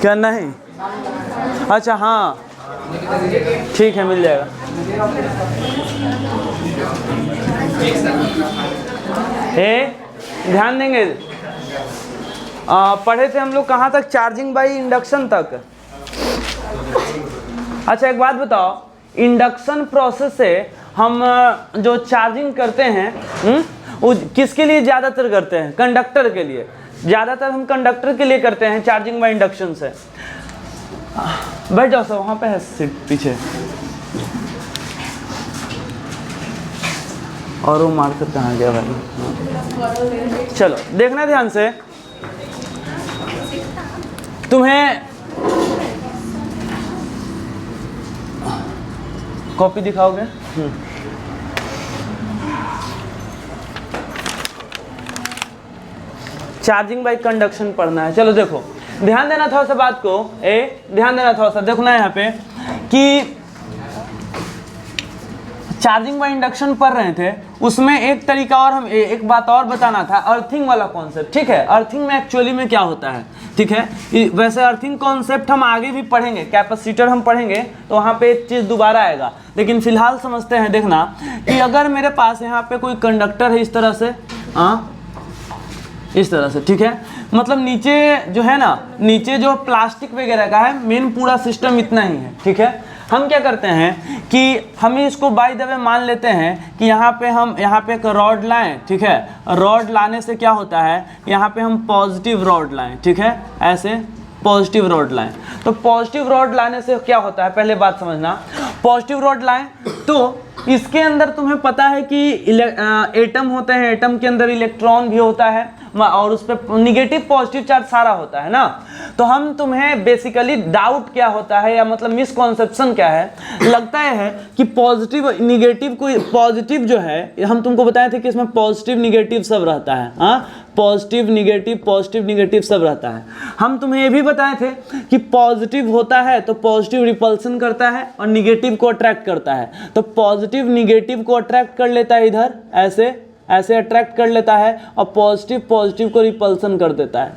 क्या नहीं? अच्छा हाँ ठीक है, मिल जाएगा। ध्यान देंगे, पढ़े थे हम लोग कहाँ तक? चार्जिंग बाई इंडक्शन तक। अच्छा एक बात बताओ, इंडक्शन प्रोसेस से हम जो चार्जिंग करते हैं वो किसके लिए ज़्यादातर करते हैं? कंडक्टर के लिए। ज़्यादातर हम कंडक्टर के लिए करते हैं चार्जिंग बाई इंडक्शन से। बैठ जाओ सब, वहाँ पे है सीट पीछे। और वो मार्कर कहाँ गया भाई? चलो देखना ध्यान से, तुम्हें कॉपी दिखाओगे? चार्जिंग बाई कंडक्शन पढ़ना है। चलो देखो, ध्यान देना थोड़ा सा बात को, ध्यान देना थोड़ा सा, देखना है यहाँ पे कि चार्जिंग बाई इंडक्शन पढ़ रहे थे, उसमें एक तरीका और हम एक बात और बताना था, अर्थिंग वाला कॉन्सेप्ट। ठीक है, अर्थिंग में एक्चुअली में क्या होता है, ठीक है। वैसे अर्थिंग कॉन्सेप्ट हम आगे भी पढ़ेंगे, कैपेसिटर हम पढ़ेंगे तो वहाँ पे एक चीज़ दोबारा आएगा, लेकिन फिलहाल समझते हैं। देखना कि अगर मेरे पास यहाँ पे कोई कंडक्टर है इस तरह से, इस तरह से, ठीक है, मतलब नीचे जो है ना, नीचे जो प्लास्टिक वगैरह का है, मेन पूरा सिस्टम इतना ही है। ठीक है, हम क्या करते हैं कि हम इसको बाय द वे मान लेते हैं कि यहाँ पे एक रॉड लाएं। ठीक है, रॉड लाने से क्या होता है, यहाँ पे हम पॉजिटिव रॉड लाएं। ठीक है, ऐसे पॉजिटिव रॉड लाएं, तो पॉजिटिव रॉड लाने से क्या होता है, पहले बात समझना। पॉजिटिव रॉड लाएं तो इसके अंदर तुम्हें पता है कि एटम होते हैं, एटम के अंदर इलेक्ट्रॉन भी होता है और उस पर निगेटिव पॉजिटिव चार्ज सारा होता है ना। तो हम तुम्हें बेसिकली डाउट क्या होता है, या मतलब मिसकॉन्सेप्शन क्या है, लगता है कि पॉजिटिव निगेटिव कोई पॉजिटिव जो है, हम तुमको बताए थे कि इसमें पॉजिटिव निगेटिव सब रहता है। पॉजिटिव निगेटिव सब रहता है। हम तुम्हें ये भी बताए थे कि पॉजिटिव होता है तो पॉजिटिव रिपल्सन करता है और निगेटिव को अट्रैक्ट करता है। तो पॉजिटिव निगेटिव को अट्रैक्ट कर लेता है, इधर ऐसे अट्रैक्ट कर लेता है, और पॉजिटिव को रिपल्सन कर देता है।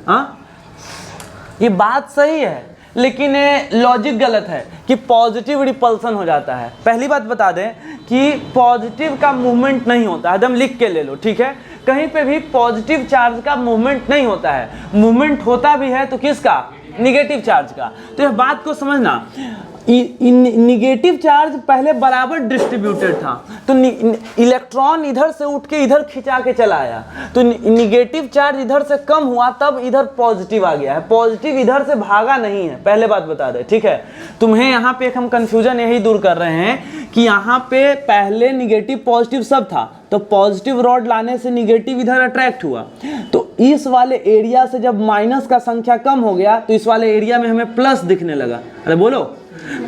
ये बात सही है, लेकिन लॉजिक गलत है कि पॉजिटिव रिपल्सन हो जाता है। पहली बात बता दें कि पॉजिटिव का मूवमेंट नहीं होता है, एकदम लिख के ले लो। ठीक है, कहीं पे भी पॉजिटिव चार्ज का मूवमेंट नहीं होता है। मूवमेंट होता भी है तो किसका, निगेटिव चार्ज का। तो यह बात को समझना, निगेटिव चार्ज पहले बराबर डिस्ट्रीब्यूटेड था, तो इलेक्ट्रॉन इधर से उठ के इधर खिंचा के चला आया, तो निगेटिव चार्ज इधर से कम हुआ, तब इधर पॉजिटिव आ गया है। पॉजिटिव इधर से भागा नहीं है, पहले बात बता दे। ठीक है, तुम्हें यहाँ पे एक हम कंफ्यूजन यही दूर कर रहे हैं कि यहाँ पे पहले निगेटिव पॉजिटिव सब था, तो पॉजिटिव रॉड लाने से निगेटिव इधर अट्रैक्ट हुआ, तो इस वाले एरिया से जब माइनस का संख्या कम हो गया तो इस वाले एरिया में हमें प्लस दिखने लगा। अरे बोलो,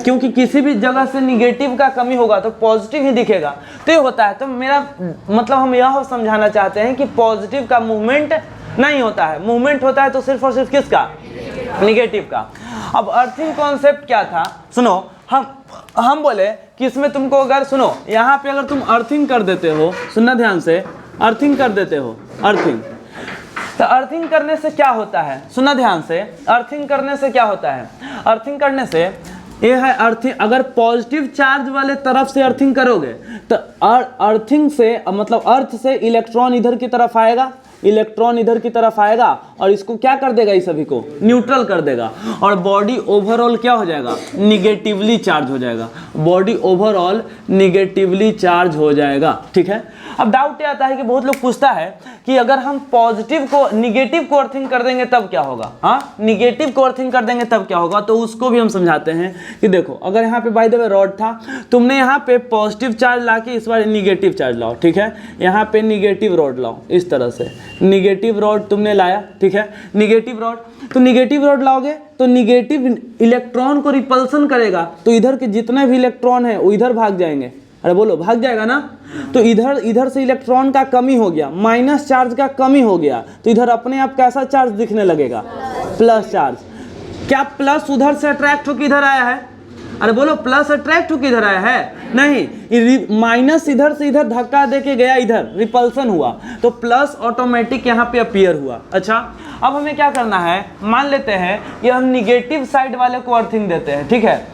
क्योंकि किसी भी जगह से निगेटिव का कमी होगा तो पॉजिटिव ही दिखेगा। तो ये होता है, तो मेरा मतलब हम यह समझाना चाहते हैं कि पॉजिटिव का मूवमेंट नहीं होता है, मूवमेंट होता है तो सिर्फ और सिर्फ किसका, निगेटिव का। अब अर्थिंग कॉन्सेप्ट क्या था, सुनो, हम बोले कि इसमें तुमको अगर सुनो, यहाँ पे अगर तुम अर्थिंग कर देते हो, सुनना ध्यान से, अर्थिंग कर देते हो, अर्थिंग, तो अर्थिंग करने से क्या होता है, सुनना ध्यान से, अर्थिंग करने से क्या होता है, अर्थिंग करने से ये है अर्थिंग, अगर पॉजिटिव चार्ज वाले तरफ से अर्थिंग करोगे तो अर्थिंग से मतलब अर्थ से इलेक्ट्रॉन इधर की तरफ आएगा, इलेक्ट्रॉन इधर की तरफ आएगा और इसको क्या कर देगा, इस सभी को न्यूट्रल कर देगा, और बॉडी ओवरऑल क्या हो जाएगा, निगेटिवली चार्ज हो जाएगा, बॉडी ओवरऑल निगेटिवली चार्ज हो जाएगा। ठीक है, अब डाउट ये आता है कि बहुत लोग पूछता है कि अगर हम पॉजिटिव को निगेटिव को अर्थिंग कर देंगे तब क्या होगा, निगेटिव को अर्थिंग कर देंगे तब क्या होगा, तो उसको भी हम समझाते हैं कि देखो, अगर यहाँ पे बाय द वे रॉड था, तुमने यहाँ पे पॉजिटिव चार्ज ला के इस बार निगेटिव चार्ज लाओ। ठीक है, यहाँ पे निगेटिव रॉड लाओ, इस तरह से निगेटिव रॉड तुमने लाया। ठीक है, निगेटिव रॉड, तो निगेटिव रॉड लाओगे तो निगेटिव इलेक्ट्रॉन को रिपल्सन करेगा, तो इधर के जितने भी इलेक्ट्रॉन है वो इधर भाग जाएंगे। अरे बोलो, भाग जाएगा ना, तो इधर से इलेक्ट्रॉन का कमी हो गया, माइनस चार्ज का कमी हो गया, तो इधर अपने आप कैसा चार्ज दिखने लगेगा, प्लस चार्ज। क्या प्लस उधर से अट्रैक्ट होकर इधर आया है, अरे बोलो, प्लस अट्रैक्ट होकर इधर आया है, नहीं, माइनस इधर से इधर धक्का दे के गया, इधर रिपल्सन हुआ, तो प्लस ऑटोमेटिक यहाँ पे अपीयर हुआ। अच्छा, अब हमें क्या करना है, मान लेते हैं कि हम निगेटिव साइड वाले को अर्थिंग देते हैं, ठीक है,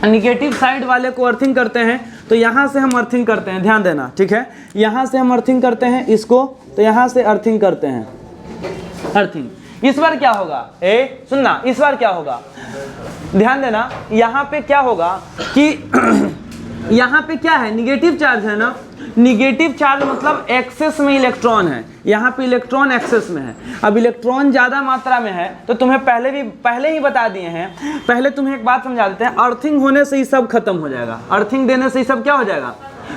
निगेटिव साइड वाले को अर्थिंग करते हैं, तो यहाँ से हम अर्थिंग करते हैं, ध्यान देना, ठीक है, यहाँ से हम अर्थिंग करते हैं इसको, तो यहाँ से अर्थिंग करते हैं, अर्थिंग। इस बार क्या होगा, सुनना, इस बार क्या होगा, ध्यान देना, यहाँ पे क्या होगा कि यहाँ पे क्या है, निगेटिव चार्ज है ना, निगेटिव चार्ज मतलब एक्सेस में इलेक्ट्रॉन है, यहाँ पे इलेक्ट्रॉन एक्सेस में है। अब इलेक्ट्रॉन ज़्यादा मात्रा में है, तो तुम्हें पहले ही बता दिए हैं, पहले तुम्हें एक बात समझा देते हैं, अर्थिंग होने से ही सब खत्म हो जाएगा, अर्थिंग देने से ही सब क्या हो जाएगा,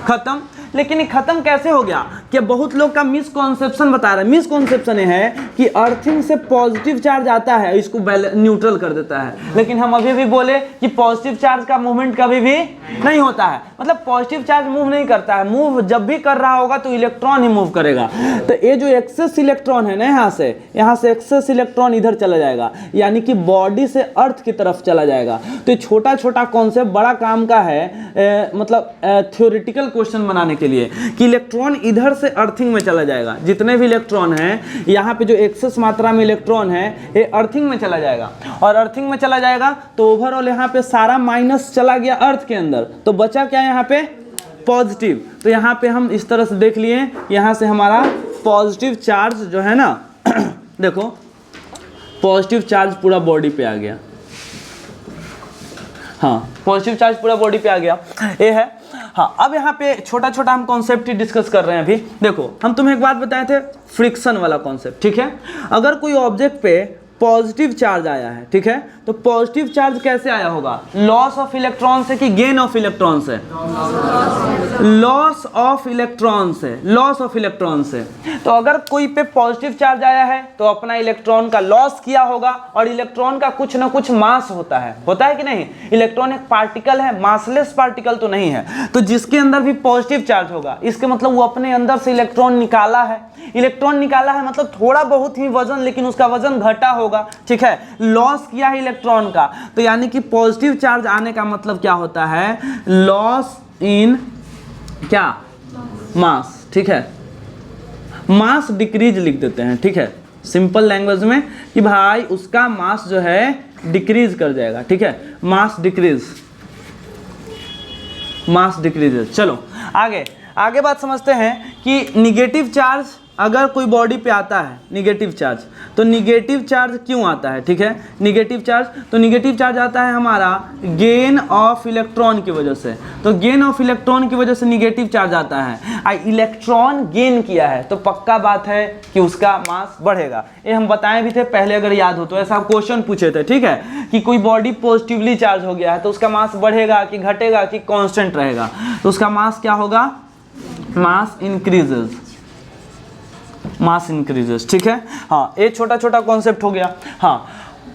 खत्म। लेकिन ये खत्म कैसे हो गया, कि बहुत लोग का मिसकॉन्सेप्शन बता रहे हैं। मिसकॉन्सेप्शन ये है कि अर्थिंग से पॉजिटिव चार्ज आता है, इसको न्यूट्रल कर देता है, लेकिन हम अभी भी बोले कि पॉजिटिव चार्ज का मूवमेंट कभी भी नहीं होता है, मतलब पॉजिटिव चार्ज मूव नहीं करता है, मूव जब भी कर रहा होगा तो इलेक्ट्रॉन ही मूव करेगा। तो ये जो एक्सेस इलेक्ट्रॉन है ना, यहाँ से एक्सेस इलेक्ट्रॉन इधर चला जाएगा, यानी कि बॉडी से अर्थ की तरफ चला जाएगा। तो ये छोटा छोटा कॉन्सेप्ट बड़ा काम का है, मतलब थ्योरेटिकल क्वेश्चन बनाने के लिए, कि इलेक्ट्रॉन इधर से अर्थिंग में चला जाएगा, जितने भी इलेक्ट्रॉन हैं, यहाँ पे जो एक्सेस मात्रा में इलेक्ट्रॉन है ये अर्थिंग में चला जाएगा, और अर्थिंग में चला जाएगा तो ओवरऑल यहाँ पे सारा माइनस चला गया अर्थ के अंदर, तो बचा क्या यहाँ पे, पॉजिटिव। तो यहाँ पे हम इस तरह से देख लिए, यहाँ से हमारा पॉजिटिव चार्ज जो है ना देखो, पॉजिटिव चार्ज पूरा बॉडी पे आ गया, हाँ, पॉजिटिव चार्ज पूरा बॉडी पे आ गया, ये है। हाँ, अब यहाँ पे छोटा छोटा हम कॉन्सेप्ट ही डिस्कस कर रहे हैं अभी। देखो, हम तुम्हें एक बात बताए थे, फ्रिक्शन वाला कॉन्सेप्ट, ठीक है। अगर कोई ऑब्जेक्ट पे पॉजिटिव चार्ज आया है, ठीक है, तो पॉजिटिव चार्ज कैसे आया होगा, लॉस ऑफ इलेक्ट्रॉन से कि गेन ऑफ इलेक्ट्रॉन से, लॉस ऑफ इलेक्ट्रॉन से, लॉस ऑफ इलेक्ट्रॉन से। तो अगर कोई पे पॉजिटिव चार्ज आया है तो अपना इलेक्ट्रॉन का लॉस किया होगा, और इलेक्ट्रॉन का कुछ ना कुछ मास होता है कि नहीं, इलेक्ट्रॉन एक पार्टिकल है, मासलेस पार्टिकल तो नहीं है, तो जिसके अंदर भी पॉजिटिव चार्ज होगा, इसके मतलब वो अपने अंदर से इलेक्ट्रॉन निकाला है, इलेक्ट्रॉन निकाला है मतलब थोड़ा बहुत ही वजन, लेकिन उसका वजन घटा होगा, ठीक है, लॉस किया है इलेक्ट्रॉन का। तो यानी कि पॉजिटिव चार्ज आने का मतलब क्या होता है, लॉस इन क्या, मास, ठीक है, मास डिक्रीज लिख देते हैं, ठीक है, सिंपल लैंग्वेज में, कि भाई उसका मास जो है डिक्रीज कर जाएगा, ठीक है, मास डिक्रीज, मास डिक्रीज। चलो आगे बात समझते हैं कि निगेटिव चार्ज अगर कोई बॉडी पे आता है, निगेटिव चार्ज, तो निगेटिव चार्ज क्यों आता है, ठीक है, निगेटिव चार्ज, तो निगेटिव चार्ज आता है हमारा गेन ऑफ इलेक्ट्रॉन की वजह से, तो गेन ऑफ इलेक्ट्रॉन की वजह से निगेटिव चार्ज आता है। इलेक्ट्रॉन गेन किया है तो पक्का बात है कि उसका मास बढ़ेगा, ये हम बताए भी थे पहले, अगर याद हो तो, ऐसा क्वेश्चन पूछे थे, ठीक है, कि कोई बॉडी पॉजिटिवली चार्ज हो गया है तो उसका मास बढ़ेगा कि घटेगा कि कांस्टेंट रहेगा, तो उसका मास क्या होगा, मास इंक्रीजेस, मास इंक्रीजेस, ठीक है। हाँ, ये छोटा छोटा कॉन्सेप्ट हो गया। हाँ,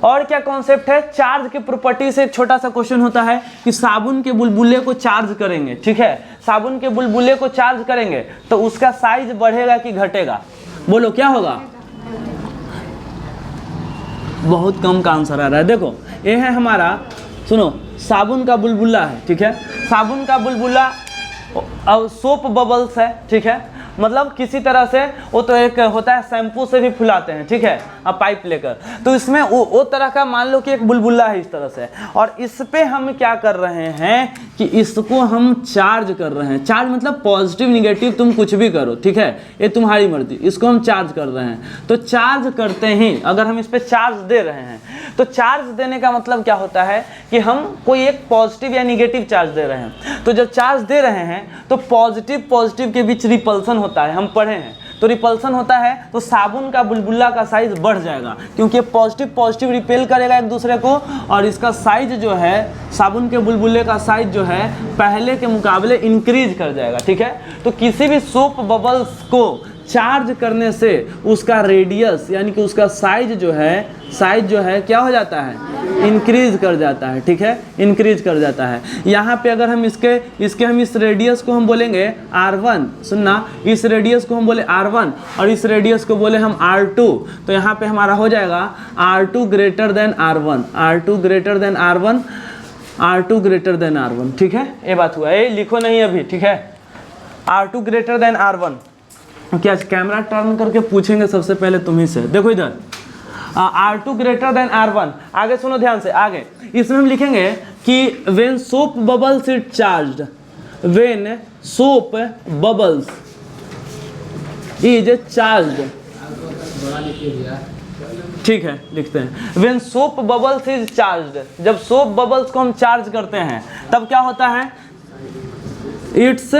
और क्या कॉन्सेप्ट है, चार्ज के प्रॉपर्टी से एक छोटा सा क्वेश्चन होता है कि साबुन के बुलबुले को चार्ज करेंगे, ठीक है, साबुन के बुलबुले को चार्ज करेंगे तो उसका साइज बढ़ेगा कि घटेगा, बोलो क्या होगा, बहुत कम का आंसर आ रहा है। देखो, ये है हमारा, सुनो, साबुन का बुलबुला है, ठीक है, साबुन का बुलबुला, अब सोप बबल्स है, ठीक है, मतलब किसी तरह से वो तो एक होता है, शैम्पू से भी फुलाते हैं, ठीक है, अब पाइप लेकर, तो इसमें वो तरह का मान लो कि एक बुलबुला है इस तरह से, और इस पे हम क्या कर रहे हैं कि इसको हम चार्ज कर रहे हैं, चार्ज मतलब पॉजिटिव निगेटिव तुम कुछ भी करो, ठीक है, ये तुम्हारी मर्जी, इसको हम चार्ज कर रहे हैं। तो चार्ज करते ही अगर हम इस पे चार्ज दे रहे हैं, तो चार्ज देने का मतलब क्या होता है कि हम कोई एक पॉजिटिव या निगेटिव चार्ज दे रहे हैं, तो जब चार्ज दे रहे हैं तो पॉजिटिव के बीच रिपल्सन होता है, हम पढ़े हैं, तो रिपल्सन होता है तो साबुन का बुलबुला का साइज बढ़ जाएगा, क्योंकि पॉजिटिव रिपेल करेगा एक दूसरे को, और इसका साइज जो है, साबुन के बुलबुले का साइज जो है पहले के मुकाबले इंक्रीज कर जाएगा, ठीक है। तो किसी भी सोप बबल्स को चार्ज करने से उसका रेडियस यानी कि उसका साइज जो है क्या हो जाता है, इंक्रीज कर जाता है, ठीक है, इंक्रीज कर जाता है। यहाँ पे अगर हम इसके हम इस रेडियस को हम बोलेंगे R1, सुनना, इस रेडियस को हम बोले R1 और इस रेडियस को बोले हम R2, तो यहाँ पे हमारा हो जाएगा R2 greater than R1, R2 greater than R1, R2 greater than R1, ठीक है, ये बात हुआ, ये लिखो नहीं अभी, ठीक है, R2 ग्रेटर देन R1। क्या कैमरा टर्न करके पूछेंगे सबसे पहले तुम्ही से, देखो इधर, R2 ग्रेटर देन R1। आगे सुनो ध्यान से, आगे इसमें हम लिखेंगे कि when soap bubbles is charged, when soap bubbles is charged, ठीक है, लिखते हैं when soap bubbles is charged, जब सोप बबल्स को हम चार्ज करते हैं तब क्या होता है, इट्स,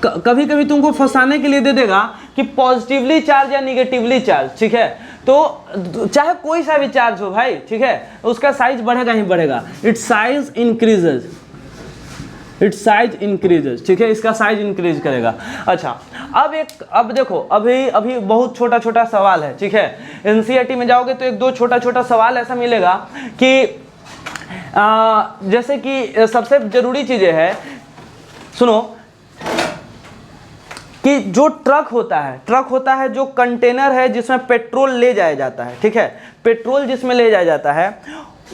कभी कभी तुमको फंसाने के लिए दे देगा कि पॉजिटिवली चार्ज या निगेटिवली चार्ज, ठीक है, तो चाहे कोई सा भी चार्ज हो भाई, ठीक है, उसका साइज बढ़ेगा ही बढ़ेगा, it's size increases, it's size increases, ठीक है, इसका साइज इंक्रीज करेगा। अच्छा, अब देखो, अभी बहुत छोटा छोटा सवाल है, ठीक है, एनसीईआरटी में जाओगे तो एक दो छोटा छोटा सवाल ऐसा मिलेगा कि जैसे कि सबसे जरूरी चीजें है, सुनो, कि जो ट्रक होता है जो कंटेनर है जिसमें पेट्रोल ले जाया जाता है, ठीक है, पेट्रोल जिसमें ले जाया जाता है,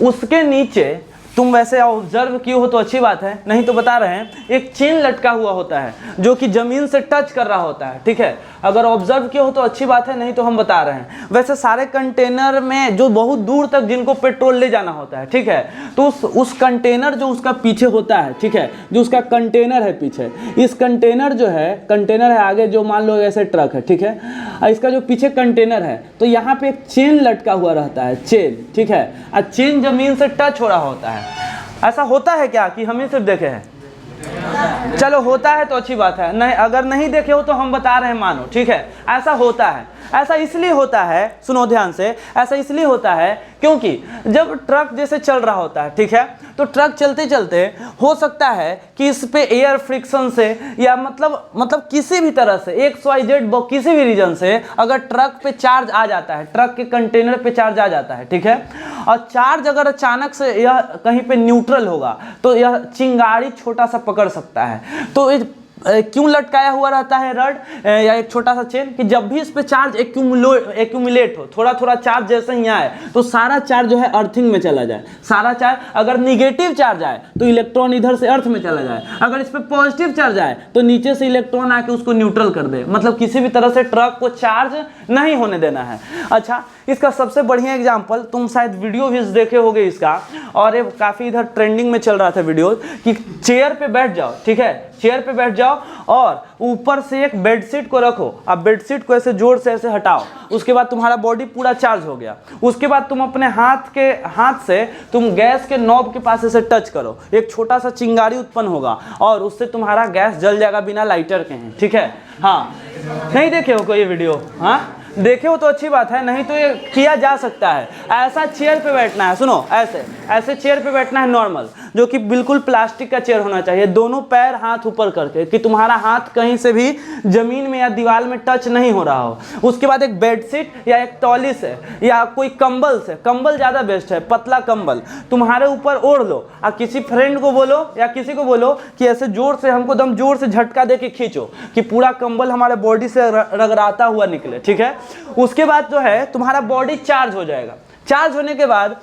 उसके नीचे तुम वैसे ऑब्जर्व किए हो तो अच्छी बात है, नहीं तो बता रहे हैं, एक चेन लटका हुआ होता है जो कि जमीन से टच कर रहा होता है, ठीक है, अगर ऑब्जर्व किए हो तो अच्छी बात है, नहीं तो हम बता रहे हैं। वैसे सारे कंटेनर में जो बहुत दूर तक जिनको पेट्रोल ले जाना होता है, ठीक है, तो उस कंटेनर जो उसका पीछे होता है, ठीक है, जो उसका कंटेनर है पीछे, इस कंटेनर जो है, कंटेनर है आगे, जो मान लो ऐसे ट्रक है, ठीक है, इसका जो पीछे कंटेनर है, तो यहाँ पे एक चेन लटका हुआ रहता है, चेन, ठीक है, और चेन जमीन से टच हो रहा होता है। ऐसा होता है क्या कि हम ही सिर्फ देखे हैं? चलो होता है तो अच्छी बात है, नहीं अगर नहीं देखे हो तो हम बता रहे हैं, मानो, ठीक है, ऐसा होता है। ऐसा इसलिए होता है, सुनो ध्यान से, ऐसा इसलिए होता है क्योंकि जब ट्रक जैसे चल रहा होता है, ठीक है, तो ट्रक चलते चलते हो सकता है कि इस पे एयर फ्रिक्शन से या मतलब किसी भी तरह से XYZ किसी भी रीजन से अगर ट्रक पे चार्ज आ जाता है, ट्रक के कंटेनर पे चार्ज आ जाता है, ठीक है, और चार्ज अगर अचानक से यह कहीं पे न्यूट्रल होगा तो यह चिंगारी छोटा सा पकड़ सकता है। तो क्यों लटकाया हुआ रहता है रड या एक छोटा सा चेन, कि जब भी इस पे चार्ज एक्यूमुलेट हो, थोड़ा थोड़ा चार्ज जैसे ही आए तो सारा चार्ज जो है अर्थिंग में चला जाए, सारा चार्ज, अगर निगेटिव चार्ज आए तो इलेक्ट्रॉन इधर से अर्थ में चला जाए, अगर इस पे पॉजिटिव चार्ज आए तो नीचे से इलेक्ट्रॉन आके उसको न्यूट्रल कर दे, मतलब किसी भी तरह से ट्रक को चार्ज नहीं होने देना है। अच्छा, इसका सबसे बढ़िया एग्जाम्पल, तुम शायद वीडियो भी देखे होगे इसका, और ये काफ़ी इधर ट्रेंडिंग में चल रहा था वीडियो, कि चेयर पे बैठ जाओ, ठीक है, चेयर पे बैठ जाओ और ऊपर से एक बेडशीट को रखो, अब बेडशीट को ऐसे जोर से ऐसे हटाओ, उसके बाद तुम्हारा बॉडी पूरा चार्ज हो गया, उसके बाद तुम अपने हाथ से तुम गैस के नॉब के पास ऐसे टच करो, एक छोटा सा चिंगारी उत्पन्न होगा और उससे तुम्हारा गैस जल जाएगा बिना लाइटर के हैं, ठीक है। हाँ, नहीं देखे हो कोई वीडियो? हाँ, देखे हो तो अच्छी बात है, नहीं तो ये किया जा सकता है। ऐसा चेयर पे बैठना है, सुनो, ऐसे चेयर पे बैठना है नॉर्मल, जो कि बिल्कुल प्लास्टिक का चेयर होना चाहिए, दोनों पैर हाथ ऊपर करके, कि तुम्हारा हाथ कहीं से भी जमीन में या दीवार में टच नहीं हो रहा हो। उसके बाद एक बेडशीट या एक तौली से या कोई कंबल से, कंबल ज़्यादा बेस्ट है, पतला कंबल तुम्हारे ऊपर ओढ़ लो और किसी फ्रेंड को बोलो या किसी को बोलो कि ऐसे जोर से हमको दम जोर से झटका दे के खींचो कि पूरा कंबल हमारे बॉडी से रगड़ाता हुआ निकले, ठीक है। उसके बाद जो है तुम्हारा बॉडी चार्ज हो जाएगा, चार्ज होने के बाद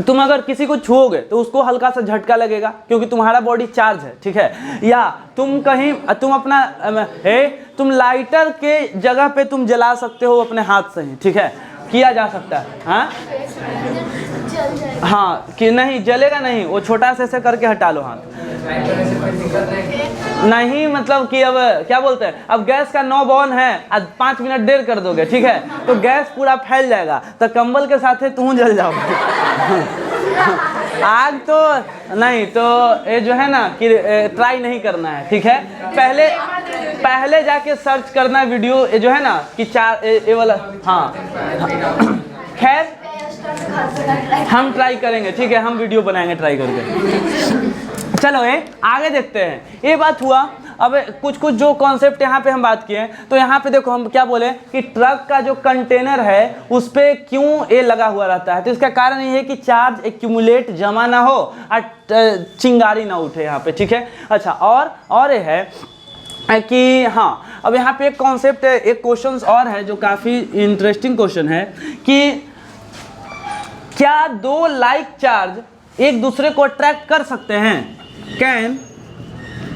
तुम अगर किसी को छुओगे तो उसको हल्का सा झटका लगेगा क्योंकि तुम्हारा बॉडी चार्ज है, ठीक है। या तुम कहीं तुम लाइटर के जगह पे तुम जला सकते हो अपने हाथ से ही, ठीक है, किया जा सकता है। हाँ कि नहीं जलेगा नहीं, वो छोटा से ऐसे करके हटा लो हाथ, नहीं मतलब कि अब क्या बोलते हैं, अब गैस का नॉब ऑन है, आज 5 मिनट देर कर दोगे, ठीक है, तो गैस पूरा फैल जाएगा, तो कंबल के साथ तुम जल जाओगे। आग तो नहीं, तो ये जो है ना कि ट्राई नहीं करना है, ठीक है, पहले जाके सर्च करना वीडियो, ये जो है ना कि ये वाला, हाँ खैर हम ट्राई करेंगे, ठीक है, हम वीडियो बनाएंगे ट्राई करके। चलो ये आगे देखते हैं, ये बात हुआ। अब कुछ जो कॉन्सेप्ट यहाँ पे हम बात किए, तो यहाँ पे देखो हम क्या बोले कि ट्रक का जो कंटेनर है उस पर क्यों ये लगा हुआ रहता है, तो इसका कारण ये है कि चार्ज एक्यूमुलेट जमा ना हो और चिंगारी ना उठे यहाँ पे, ठीक है। अच्छा, और ये है कि हाँ, अब यहाँ पे एक कॉन्सेप्ट है, एक क्वेश्चन और है जो काफ़ी इंटरेस्टिंग क्वेश्चन है कि क्या 2 लाइक चार्ज एक दूसरे को अट्रैक्ट कर सकते हैं? Can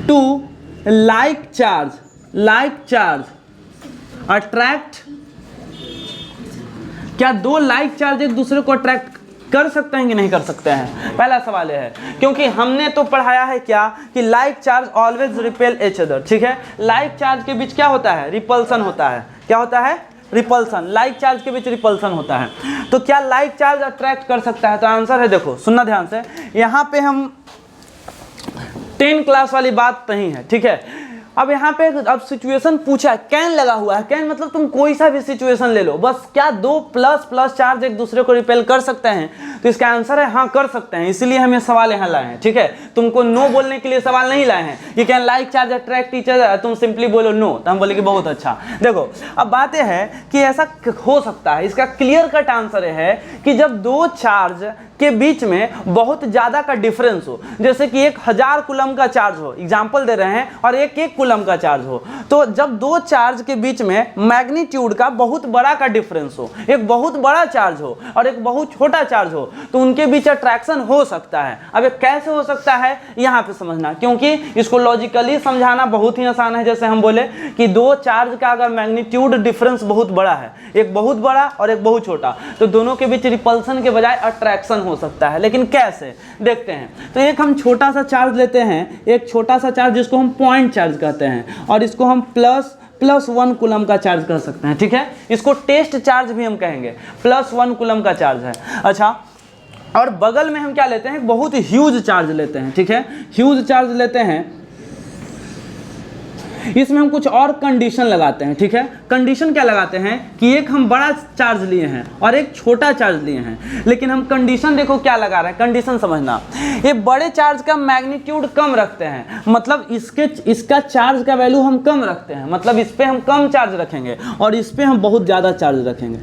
two like charge attract, क्या दो लाइक चार्ज एक दूसरे को अट्रैक्ट कर सकते हैं कि नहीं कर सकते हैं? पहला सवाल यह है, क्योंकि हमने तो पढ़ाया है क्या कि like charge always repel H other, ठीक है। लाइक चार्ज के बीच क्या होता है? रिपल्सन होता है। क्या होता है? रिपल्सन। लाइक चार्ज के बीच रिपल्सन होता है। तो क्या लाइक चार्ज अट्रैक्ट कर सकता है? तो आंसर है, देखो सुनना ध्यान से, यहाँ पे हम 10 क्लास वाली बात नहीं है, ठीक है। अब यहाँ पे अब सिचुएशन पूछा है, कैन लगा हुआ है। कैन मतलब तुम कोई सा भी सिचुएशन ले लो, बस क्या दो प्लस चार्ज एक दूसरे को रिपेल कर सकते हैं? तो इसका आंसर है हाँ, कर सकते हैं। इसलिए हम ये सवाल यहाँ लाए हैं, ठीक है। तुमको नो बोलने के लिए सवाल नहीं लाए हैं कि can like charge attract each other, तुम सिंपली बोलो नो, तो हम बोले कि बहुत अच्छा। देखो अब बात यह है कि ऐसा हो सकता है, इसका क्लियर कट आंसर है कि जब दो चार्ज के बीच में बहुत ज़्यादा का डिफरेंस हो, जैसे कि 1000 कूलम का चार्ज हो, एग्जाम्पल दे रहे हैं, और 1 कूलम का चार्ज हो, तो जब दो चार्ज के बीच में मैग्नीट्यूड का बहुत बड़ा का डिफरेंस हो, एक बहुत बड़ा चार्ज हो और एक बहुत छोटा चार्ज हो, तो उनके बीच अट्रैक्शन हो सकता है। अब ये कैसे हो सकता है यहाँ पे समझना, क्योंकि इसको लॉजिकली समझाना बहुत ही आसान है। जैसे हम बोले कि दो चार्ज का अगर मैग्नीट्यूड डिफरेंस बहुत बड़ा है, एक बहुत बड़ा और एक बहुत छोटा, तो दोनों के बीच रिपल्सन के बजाय अट्रैक्शन हो सकता है। लेकिन कैसे, देखते हैं। तो एक हम छोटा सा चार्ज लेते हैं, एक छोटा सा चार्ज जिसको हम पॉइंट चार्ज कहते हैं, और इसको हम +1 कूलम का चार्ज कर सकते हैं, ठीक है। इसको टेस्ट चार्ज भी हम कहेंगे, +1 कूलम का चार्ज है। अच्छा, और बगल में हम क्या लेते हैं? बहुत ह्यूज चार्ज लेते हैं, ठीक है। ह्यूज चार्ज लेते हैं, इसमें हम कुछ और कंडीशन लगाते हैं, ठीक है। कंडीशन क्या लगाते हैं कि एक हम बड़ा चार्ज लिए हैं और एक छोटा चार्ज लिए हैं, लेकिन हम कंडीशन देखो क्या लगा रहे हैं। कंडीशन समझना, ये बड़े चार्ज का मैग्नीट्यूड कम रखते हैं, मतलब इसका चार्ज का वैल्यू हम कम रखते हैं, मतलब इस पे हम कम चार्ज रखेंगे और इस पे हम बहुत ज़्यादा चार्ज रखेंगे।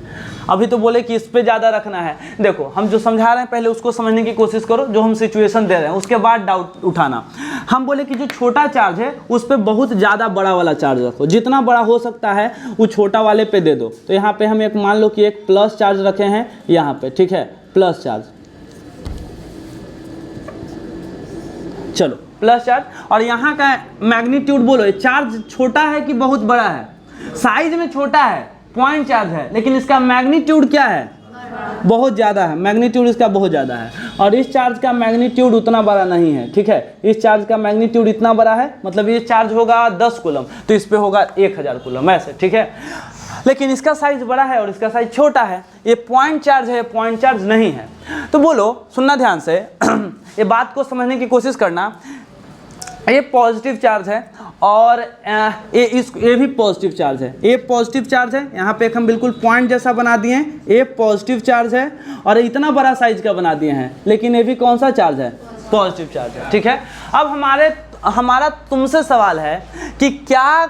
अभी तो बोले कि इस पे ज़्यादा रखना है, देखो हम जो समझा रहे हैं पहले उसको समझने की कोशिश करो, जो हम सिचुएशन दे रहे हैं उसके बाद डाउट उठाना। हम बोले कि जो छोटा चार्ज है उस पर बहुत ज़्यादा बड़ा वाला चार्ज रखो, जितना बड़ा हो सकता है वो छोटा वाले पे दे दो। तो यहाँ पे हम एक मान लो कि एक प्लस चार्ज रखे हैं यहाँ पे, ठीक है, प्लस चार्ज, चलो प्लस चार्ज, और यहाँ का मैग्नीट्यूड बोलो चार्ज छोटा है कि बहुत बड़ा है? साइज में छोटा है, पॉइंट चार्ज है, लेकिन इसका मैग्नीट्यूड क्या है? बहुत ज़्यादा है, मैग्नीट्यूड इसका बहुत ज़्यादा है। और इस चार्ज का मैग्नीट्यूड उतना बड़ा नहीं है, ठीक है। इस चार्ज का मैग्नीट्यूड इतना बड़ा है, मतलब ये चार्ज होगा 10 कूलम, तो इस पे होगा 1000 कूलम, ऐसे, ठीक है। लेकिन इसका साइज बड़ा है और इसका साइज छोटा है, ये पॉइंट चार्ज है, पॉइंट चार्ज नहीं है। तो बोलो, सुनना ध्यान से ये बात को समझने की कोशिश करना। ये पॉजिटिव चार्ज है और ये भी पॉजिटिव चार्ज है, ये पॉजिटिव चार्ज है, यहाँ पे एक हम बिल्कुल पॉइंट जैसा बना दिए हैं, ये पॉजिटिव चार्ज है और इतना बड़ा साइज का बना दिए हैं, लेकिन ये भी कौन सा चार्ज है? पॉजिटिव चार्ज है, ठीक है। अब हमारा तुमसे सवाल है कि क्या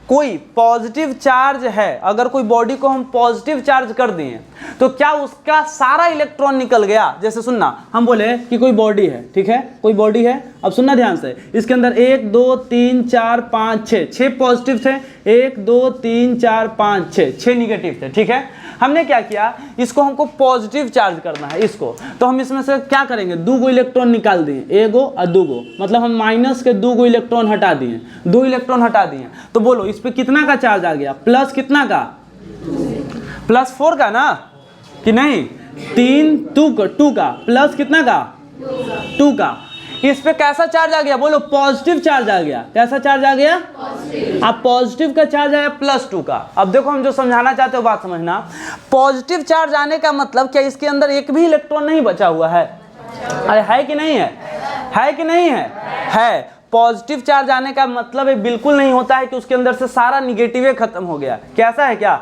कोई पॉजिटिव चार्ज है, अगर कोई बॉडी को हम पॉजिटिव चार्ज कर दिए तो क्या उसका सारा इलेक्ट्रॉन निकल गया? जैसे सुनना, हम बोले कि कोई बॉडी है, ठीक है, कोई बॉडी है। अब सुनना ध्यान से, इसके अंदर 1 2 3 4 5 6 पॉजिटिव थे, 1 2 3 4 5 6 निगेटिव थे, ठीक है। हमने क्या किया, इसको हमको पॉजिटिव चार्ज करना है इसको, तो हम इसमें से क्या करेंगे? 2 इलेक्ट्रॉन निकाल दिए, 1 और 2, मतलब हम माइनस के 2 इलेक्ट्रॉन हटा दिए, 2 इलेक्ट्रॉन हटा दिए। तो बोलो इस पे कितना का चार्ज आ गया? प्लस कितना का? +4 का ना, कि नहीं? 2 का, प्लस कितना का? 2 का। इस पे कैसा चार्ज आ गया? बोलो पॉजिटिव चार्ज आ गया। कैसा चार्ज आ गया? पॉजिटिव। अब पॉजिटिव का चार्ज आया +2 का। अब देखो हम जो समझाना चाहते हो बात समझना, पॉजिटिव चार्ज आने का मतलब क्या इसके अंदर एक भी इलेक्ट्रॉन नहीं बचा हुआ है? अरे है कि नहीं है? है कि नहीं है? है। पॉजिटिव चार्ज आने का मतलब ये बिल्कुल नहीं होता है कि उसके अंदर से सारा निगेटिव खत्म हो गया, कैसा है क्या?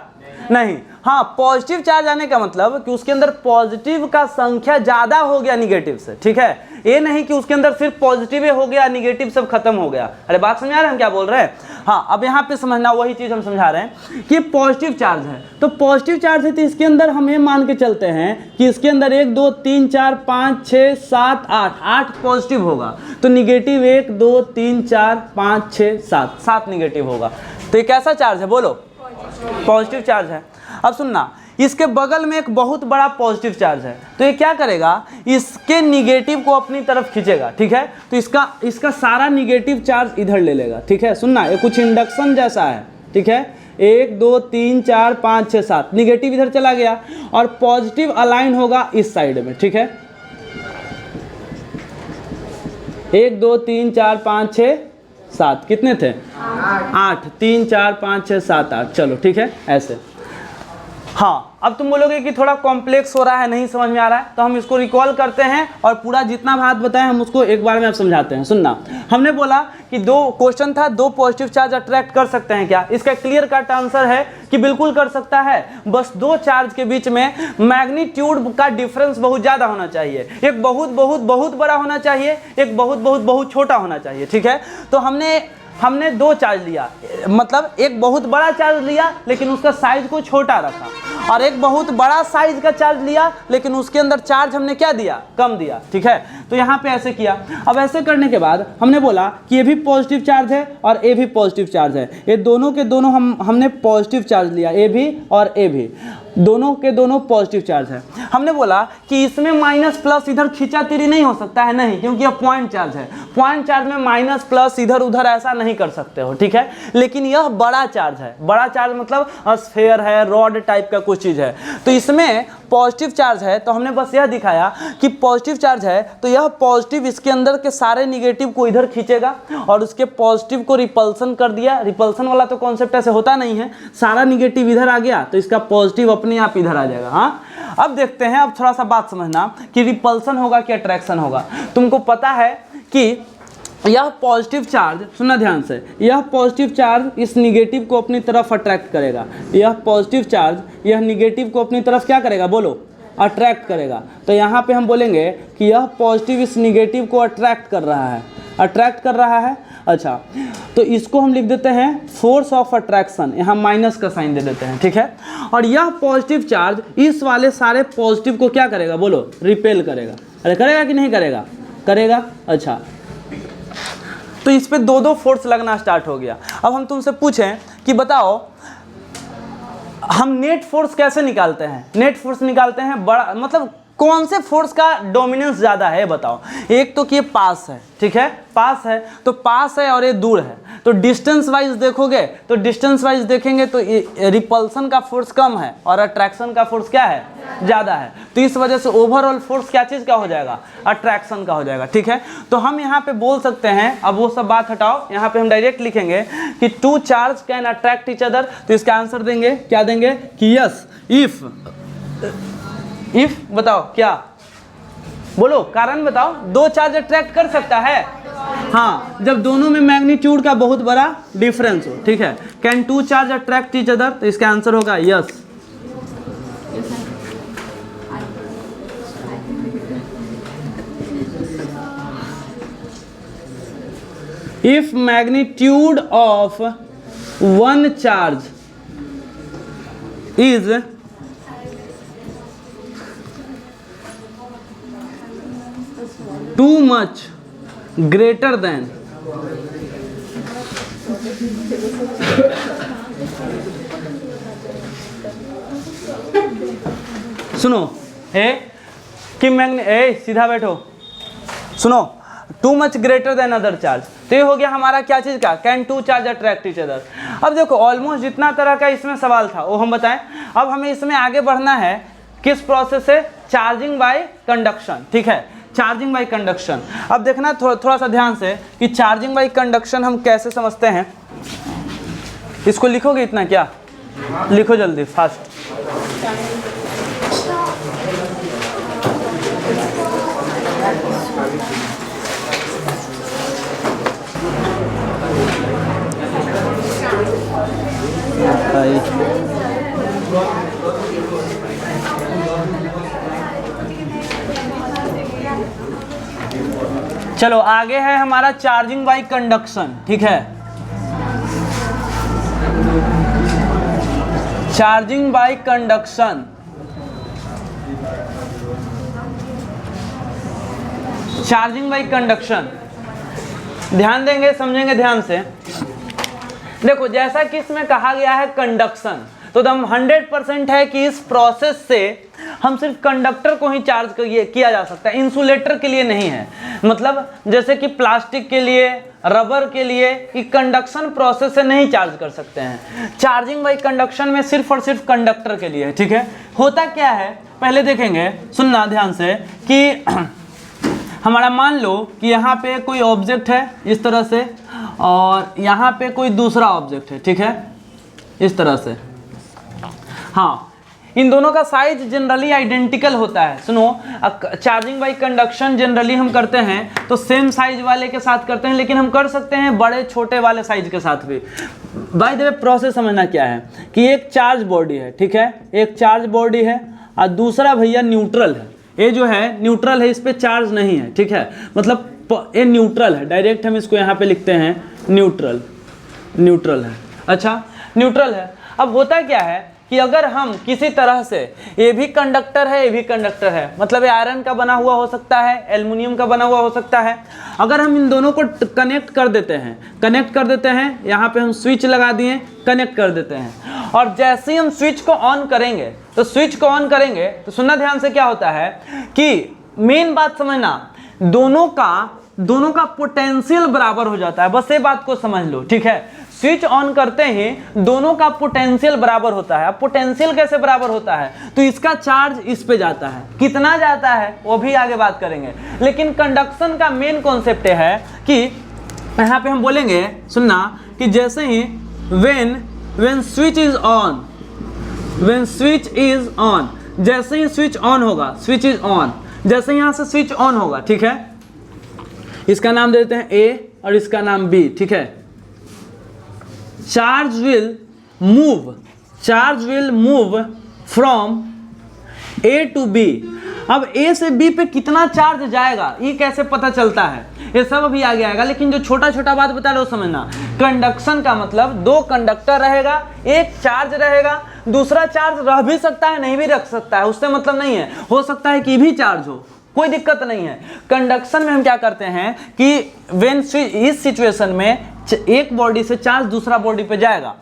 नहीं। हाँ, पॉजिटिव चार्ज आने का मतलब कि उसके अंदर पॉजिटिव का संख्या ज्यादा हो गया निगेटिव से, ठीक है। ये नहीं कि उसके अंदर सिर्फ पॉजिटिव हो गया, निगेटिव सब खत्म हो गया। अरे बात समझा रहे हैं हम क्या बोल रहे हैं? हाँ, अब यहाँ पे समझना, वही चीज हम समझा रहे हैं कि पॉजिटिव चार्ज है, तो पॉजिटिव चार्ज है तो इसके अंदर हम ये मान के चलते हैं कि इसके अंदर 1 2 3 4 5 6 7 8 पॉजिटिव होगा, तो निगेटिव 1 2 3 4 5 6 7 निगेटिव होगा। तो ये कैसा चार्ज है? बोलो पॉजिटिव चार्ज है। अब सुनना, इसके बगल में एक बहुत बड़ा पॉजिटिव चार्ज है, तो ये क्या करेगा, इसके निगेटिव को अपनी तरफ खींचेगा, ठीक है। तो इसका सारा निगेटिव चार्ज इधर ले लेगा, ठीक है। सुनना, ये कुछ इंडक्शन जैसा है, ठीक है। 1 2 3 4 5 6 7 निगेटिव इधर चला गया और पॉजिटिव अलाइन होगा इस साइड में, ठीक है। 1 2 3 4 5 6 7 कितने थे, 8 3 4 5 6 7 8, चलो ठीक है ऐसे। हाँ, अब तुम बोलोगे कि थोड़ा कॉम्प्लेक्स हो रहा है, नहीं समझ में आ रहा है, तो हम इसको रिकॉल करते हैं और पूरा जितना बात बताएं हम उसको एक बार में अब समझाते हैं। सुनना, हमने बोला कि दो क्वेश्चन था, 2 पॉजिटिव चार्ज अट्रैक्ट कर सकते हैं क्या। इसका क्लियर कट आंसर है कि बिल्कुल कर सकता है, बस 2 चार्ज के बीच में मैग्नीट्यूड का डिफरेंस बहुत ज़्यादा होना चाहिए। एक बहुत बहुत बहुत बड़ा होना चाहिए, एक बहुत बहुत बहुत छोटा होना चाहिए, ठीक है। तो हमने 2 चार्ज लिया, मतलब एक बहुत बड़ा चार्ज लिया लेकिन उसका साइज को छोटा रखा, और एक बहुत बड़ा साइज का चार्ज लिया लेकिन उसके अंदर चार्ज हमने क्या दिया, कम दिया, ठीक है। तो यहाँ पे ऐसे किया। अब ऐसे करने के बाद हमने बोला कि ये भी पॉजिटिव चार्ज है और ये भी पॉजिटिव चार्ज है, ये दोनों के दोनों हमने पॉजिटिव चार्ज लिया, ए भी और ए भी, दोनों के दोनों पॉजिटिव चार्ज है। हमने बोला कि इसमें माइनस प्लस इधर खींचातिरी नहीं हो सकता है, नहीं, क्योंकि यह पॉइंट चार्ज है। पॉइंट चार्ज में माइनस प्लस इधर उधर ऐसा नहीं कर सकते हो, ठीक है। लेकिन यह बड़ा चार्ज है, बड़ा चार्ज मतलब स्फीयर है, रॉड टाइप का कुछ चीज़ है, तो इसमें पॉजिटिव चार्ज है। तो हमने बस यह दिखाया कि पॉजिटिव चार्ज है तो यह पॉजिटिव इसके अंदर के सारे निगेटिव को इधर खींचेगा और उसके पॉजिटिव को रिपल्सन कर दिया। रिपल्सन वाला तो कॉन्सेप्ट ऐसे होता नहीं है, सारा निगेटिव इधर आ गया तो इसका पॉजिटिव अपने आप इधर आ जाएगा। हाँ, अब देखते हैं, अब थोड़ा सा बात समझना कि रिपल्सन होगा कि अट्रैक्शन होगा। तुमको पता है कि यह पॉजिटिव चार्ज, सुनना ध्यान से, यह पॉजिटिव चार्ज इस निगेटिव को अपनी तरफ अट्रैक्ट करेगा, यह पॉजिटिव चार्ज यह निगेटिव को अपनी तरफ क्या करेगा, बोलो, अट्रैक्ट करेगा। तो यहाँ पे हम बोलेंगे कि यह पॉजिटिव इस निगेटिव को अट्रैक्ट कर रहा है, अट्रैक्ट कर रहा है। अच्छा, तो इसको हम लिख देते हैं फोर्स ऑफ अट्रैक्शन, यहाँ माइनस का साइन दे देते हैं, ठीक है। और यह पॉजिटिव चार्ज इस वाले सारे पॉजिटिव को क्या करेगा, बोलो, रिपेल करेगा। अरे करेगा कि नहीं करेगा, करेगा। अच्छा, तो इस पे 2-2 फोर्स लगना स्टार्ट हो गया। अब हम तुमसे पूछें कि बताओ हम नेट फोर्स कैसे निकालते हैं। नेट फोर्स निकालते हैं बड़ा, मतलब कौन से फोर्स का डोमिनेंस ज़्यादा है बताओ। एक तो कि ये पास है, ठीक है, पास है, तो पास है और ये दूर है, तो डिस्टेंस वाइज देखोगे तो डिस्टेंस वाइज देखेंगे तो रिपल्सन का फोर्स कम है और अट्रैक्शन का फोर्स क्या है, ज़्यादा है। तो इस वजह से ओवरऑल फोर्स क्या चीज़ का हो जाएगा, अट्रैक्शन का हो जाएगा, ठीक है। तो हम यहाँ पे बोल सकते हैं, अब वो सब बात हटाओ, यहाँ पे हम डायरेक्ट लिखेंगे कि 2 charge can attract each other. तो इसका आंसर देंगे, क्या देंगे कि यस, इफ बताओ क्या, बोलो कारण बताओ, 2 चार्ज अट्रैक्ट कर सकता है, हाँ, जब दोनों में मैग्नीट्यूड का बहुत बड़ा डिफरेंस हो, ठीक है। Can 2 charge attract each other, तो इसका आंसर होगा yes. If magnitude of 1 charge is too much greater than सुनो कि सीधा बैठो, सुनो, too much greater than other charge, तो ये हो गया हमारा क्या चीज का, can 2 charge attract each other. अब देखो ऑलमोस्ट जितना तरह का इसमें सवाल था वो हम बताएं। अब हमें इसमें आगे बढ़ना है किस प्रोसेस से, चार्जिंग बाय कंडक्शन, ठीक है, चार्जिंग बाय कंडक्शन। अब देखना थोड़ा सा ध्यान से कि चार्जिंग बाय कंडक्शन हम कैसे समझते हैं। इसको लिखोगे इतना, क्या लिखो जल्दी फास्ट। चलो आगे है हमारा चार्जिंग बाय कंडक्शन, ठीक है, charging by conduction. Charging by conduction ध्यान देंगे, समझेंगे ध्यान से। देखो जैसा कि इसमें कहा गया है कंडक्शन, तो एकदम 100% है कि इस प्रोसेस से हम सिर्फ कंडक्टर को ही चार्ज किया जा सकता है, इंसुलेटर के लिए नहीं है। मतलब जैसे कि प्लास्टिक के लिए, रबर के लिए, कि कंडक्शन प्रोसेस से नहीं चार्ज कर सकते हैं। चार्जिंग बाई कंडक्शन में सिर्फ और सिर्फ कंडक्टर के लिए है, ठीक है। होता क्या है पहले देखेंगे, सुनना ध्यान से, कि हमारा मान लो कि यहाँ पे कोई ऑब्जेक्ट है इस तरह से, और यहाँ पे कोई दूसरा ऑब्जेक्ट है, ठीक है, इस तरह से। हाँ, इन दोनों का साइज जनरली आइडेंटिकल होता है। सुनो, चार्जिंग बाई कंडक्शन जनरली हम करते हैं तो सेम साइज वाले के साथ करते हैं, लेकिन हम कर सकते हैं बड़े छोटे वाले साइज के साथ भी। बाय द वे प्रोसेस समझना क्या है कि एक चार्ज बॉडी है, ठीक है, एक चार्ज बॉडी है और दूसरा भैया न्यूट्रल है। ये जो है न्यूट्रल है, इस पर चार्ज नहीं है, ठीक है, मतलब ये न्यूट्रल है। डायरेक्ट हम इसको यहाँ पे लिखते हैं न्यूट्रल, न्यूट्रल है। अच्छा, न्यूट्रल है। अब होता क्या है कि अगर हम किसी तरह से, ये भी कंडक्टर है, ये भी कंडक्टर है, मतलब ये आयरन का बना हुआ हो सकता है, एल्युमिनियम का बना हुआ हो सकता है। अगर हम इन दोनों को कनेक्ट कर देते हैं, यहाँ पे हम स्विच लगा दिए, कनेक्ट कर देते हैं, और जैसे ही हम स्विच को ऑन करेंगे तो सुनना ध्यान से, क्या होता है कि मेन बात समझना, दोनों का पोटेंशियल बराबर हो जाता है। बस ये बात को समझ लो, ठीक है। स्विच ऑन करते ही दोनों का पोटेंशियल बराबर होता है। अब पोटेंशियल कैसे बराबर होता है, तो इसका चार्ज इस पे जाता है, कितना जाता है वो भी आगे बात करेंगे। लेकिन कंडक्शन का मेन कॉन्सेप्ट है कि यहाँ पे हम बोलेंगे, सुनना, कि जैसे he when switch is on, जैसे ही स्विच ऑन होगा, स्विच इज ऑन, जैसे यहाँ से स्विच ऑन होगा, ठीक है, इसका नाम दे देते हैं ए और इसका नाम बी, ठीक है। Charge will move from A to B. अब ए से बी पे कितना चार्ज जाएगा ये कैसे पता चलता है, ये सब अभी आगे आएगा। लेकिन जो छोटा छोटा बात बता रहे हो समझना, कंडक्शन का मतलब दो कंडक्टर रहेगा, एक चार्ज रहेगा, दूसरा चार्ज रह भी सकता है, नहीं भी रख सकता है, उससे मतलब नहीं है, हो सकता है कि भी चार्ज हो, कोई दिक्कत नहीं है। कंडक्शन में हम क्या करते हैं कि इस सिचुएशन में एक बॉडी से चार्ज दूसरा बॉडी पे जाएगा,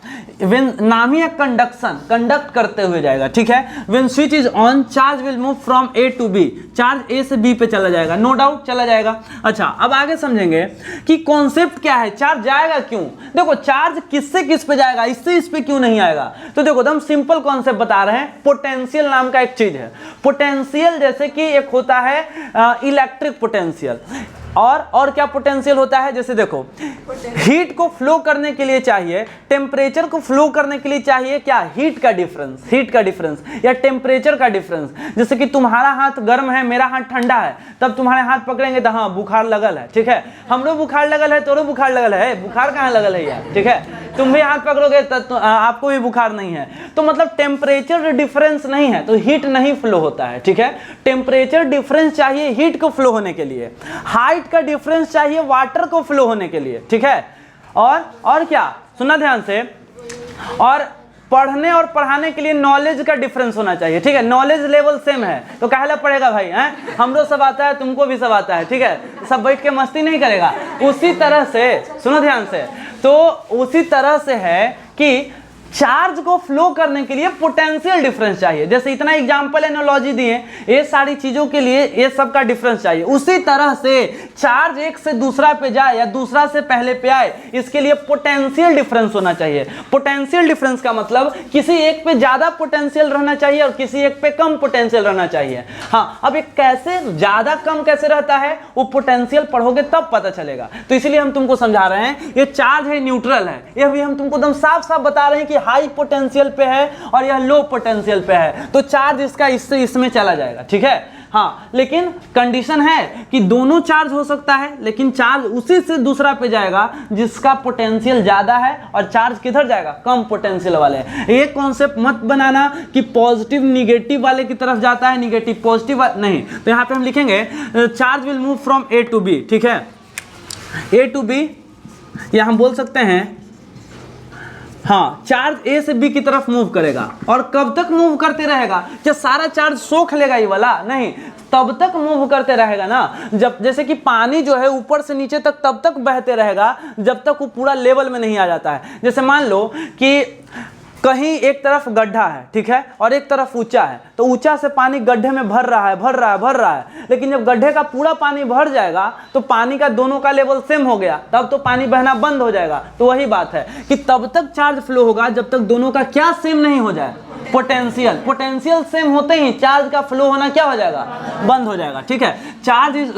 नाम ही है कंडक्शन, कंडक्ट करते हुए जाएगा, ठीक है। When switch is on, charge will move from A to B, charge A से बी पे चला जाएगा, नो डाउट चला जाएगा। अच्छा, अब आगे समझेंगे कि कॉन्सेप्ट क्या है, चार्ज जाएगा क्यों। देखो, चार्ज किससे किस पे जाएगा, इससे इस पे क्यों नहीं आएगा। तो देखो, एकदम सिंपल कॉन्सेप्ट बता रहे हैं। पोटेंशियल नाम का एक चीज है। पोटेंशियल जैसे कि एक होता है इलेक्ट्रिक पोटेंशियल, और क्या पोटेंशियल होता है, जैसे देखो, हीट को फ्लो करने के लिए चाहिए, टेम्परेचर को फ्लो करने के लिए चाहिए क्या, हीट का डिफरेंस या टेम्परेचर का डिफरेंस। जैसे कि तुम्हारा हाथ गर्म है, मेरा हाथ ठंडा है, तब तुम्हारे हाथ पकड़ेंगे तो हाँ बुखार लगल है, ठीक है, हमरो बुखार लगल है, तोरो बुखार लगल है, बुखार कहाँ लगल है यार, ठीक है, तुम भी हाथ पकड़ोगे तो आपको भी बुखार नहीं है। तो मतलब टेम्परेचर डिफरेंस नहीं है तो हीट नहीं फ्लो होता है, ठीक है। टेम्परेचर डिफरेंस चाहिए हीट को फ्लो होने के लिए, हाइट का डिफरेंस चाहिए वाटर को फ्लो होने के लिए, ठीक है। और क्या, सुनना ध्यान से, और पढ़ने और पढ़ाने के लिए नॉलेज का डिफरेंस होना चाहिए, ठीक है। नॉलेज लेवल सेम है तो कहला पड़ेगा भाई, हैं, हमरो सब आता है, तुमको भी सब आता है, ठीक है, सब बैठ के मस्ती नहीं करेगा। उसी तरह से सुनो ध्यान से, तो उसी तरह से है कि चार्ज को फ्लो करने के लिए पोटेंशियल डिफरेंस चाहिए। जैसे इतना एग्जांपल एनालॉजी दिए, ये सारी चीजों के लिए ये सब का डिफरेंस चाहिए। उसी तरह से चार्ज एक से दूसरा पे जाए या दूसरा से पहले पे आए, इसके लिए पोटेंशियल डिफरेंस होना चाहिए। पोटेंशियल डिफरेंस का मतलब किसी एक पे ज्यादा पोटेंशियल रहना चाहिए और किसी एक पे कम पोटेंशियल रहना चाहिए। हाँ, अब एक कैसे ज्यादा कम कैसे रहता है वो पोटेंशियल पढ़ोगे तब पता चलेगा। तो इसलिए हम तुमको समझा रहे हैं, ये चार्ज है, न्यूट्रल है, ये भी हम तुमको एकदम साफ साफ बता रहे हैं कि हाई पोटेंशियल पे है और यह लो पोटेंशियल पे है, तो चार्ज इसका इससे इसमें चला जाएगा, ठीक है। हाँ, लेकिन कंडीशन है कि दोनों चार्ज हो सकता है, लेकिन चार्ज उसी से दूसरा पे जाएगा जिसका पोटेंशियल ज्यादा है, और चार्ज किधर जाएगा, कम पोटेंशियल वाले। ये कॉन्सेप्ट मत बनाना कि पॉजिटिव निगेटिव वाले की तरफ जाता है, निगेटिव पॉजिटिव नहीं। तो यहाँ पे हम लिखेंगे charge will move from A to B, ठीक है, ए टू बी, या हम बोल सकते हैं हाँ, चार्ज ए से बी की तरफ मूव करेगा। और कब तक मूव करते रहेगा, क्या सारा चार्ज सोख लेगा ये वाला, नहीं, तब तक मूव करते रहेगा ना, जब जैसे कि पानी जो है ऊपर से नीचे तक तब तक बहते रहेगा जब तक वो पूरा लेवल में नहीं आ जाता है। जैसे मान लो कि कहीं एक तरफ गड्ढा है, ठीक है, और एक तरफ ऊंचा है, तो ऊंचा से पानी गड्ढे में भर रहा है, लेकिन जब गड्ढे का पूरा पानी भर जाएगा तो पानी का दोनों का लेवल सेम हो गया, तब तो पानी बहना बंद हो जाएगा। तो वही बात है कि तब तक चार्ज फ्लो होगा जब तक दोनों का क्या सेम नहीं हो जाए, पोटेंशियल सेम होते ही चार्ज का फ्लो होना क्या हो जाएगा, बंद हो जाएगा, ठीक है।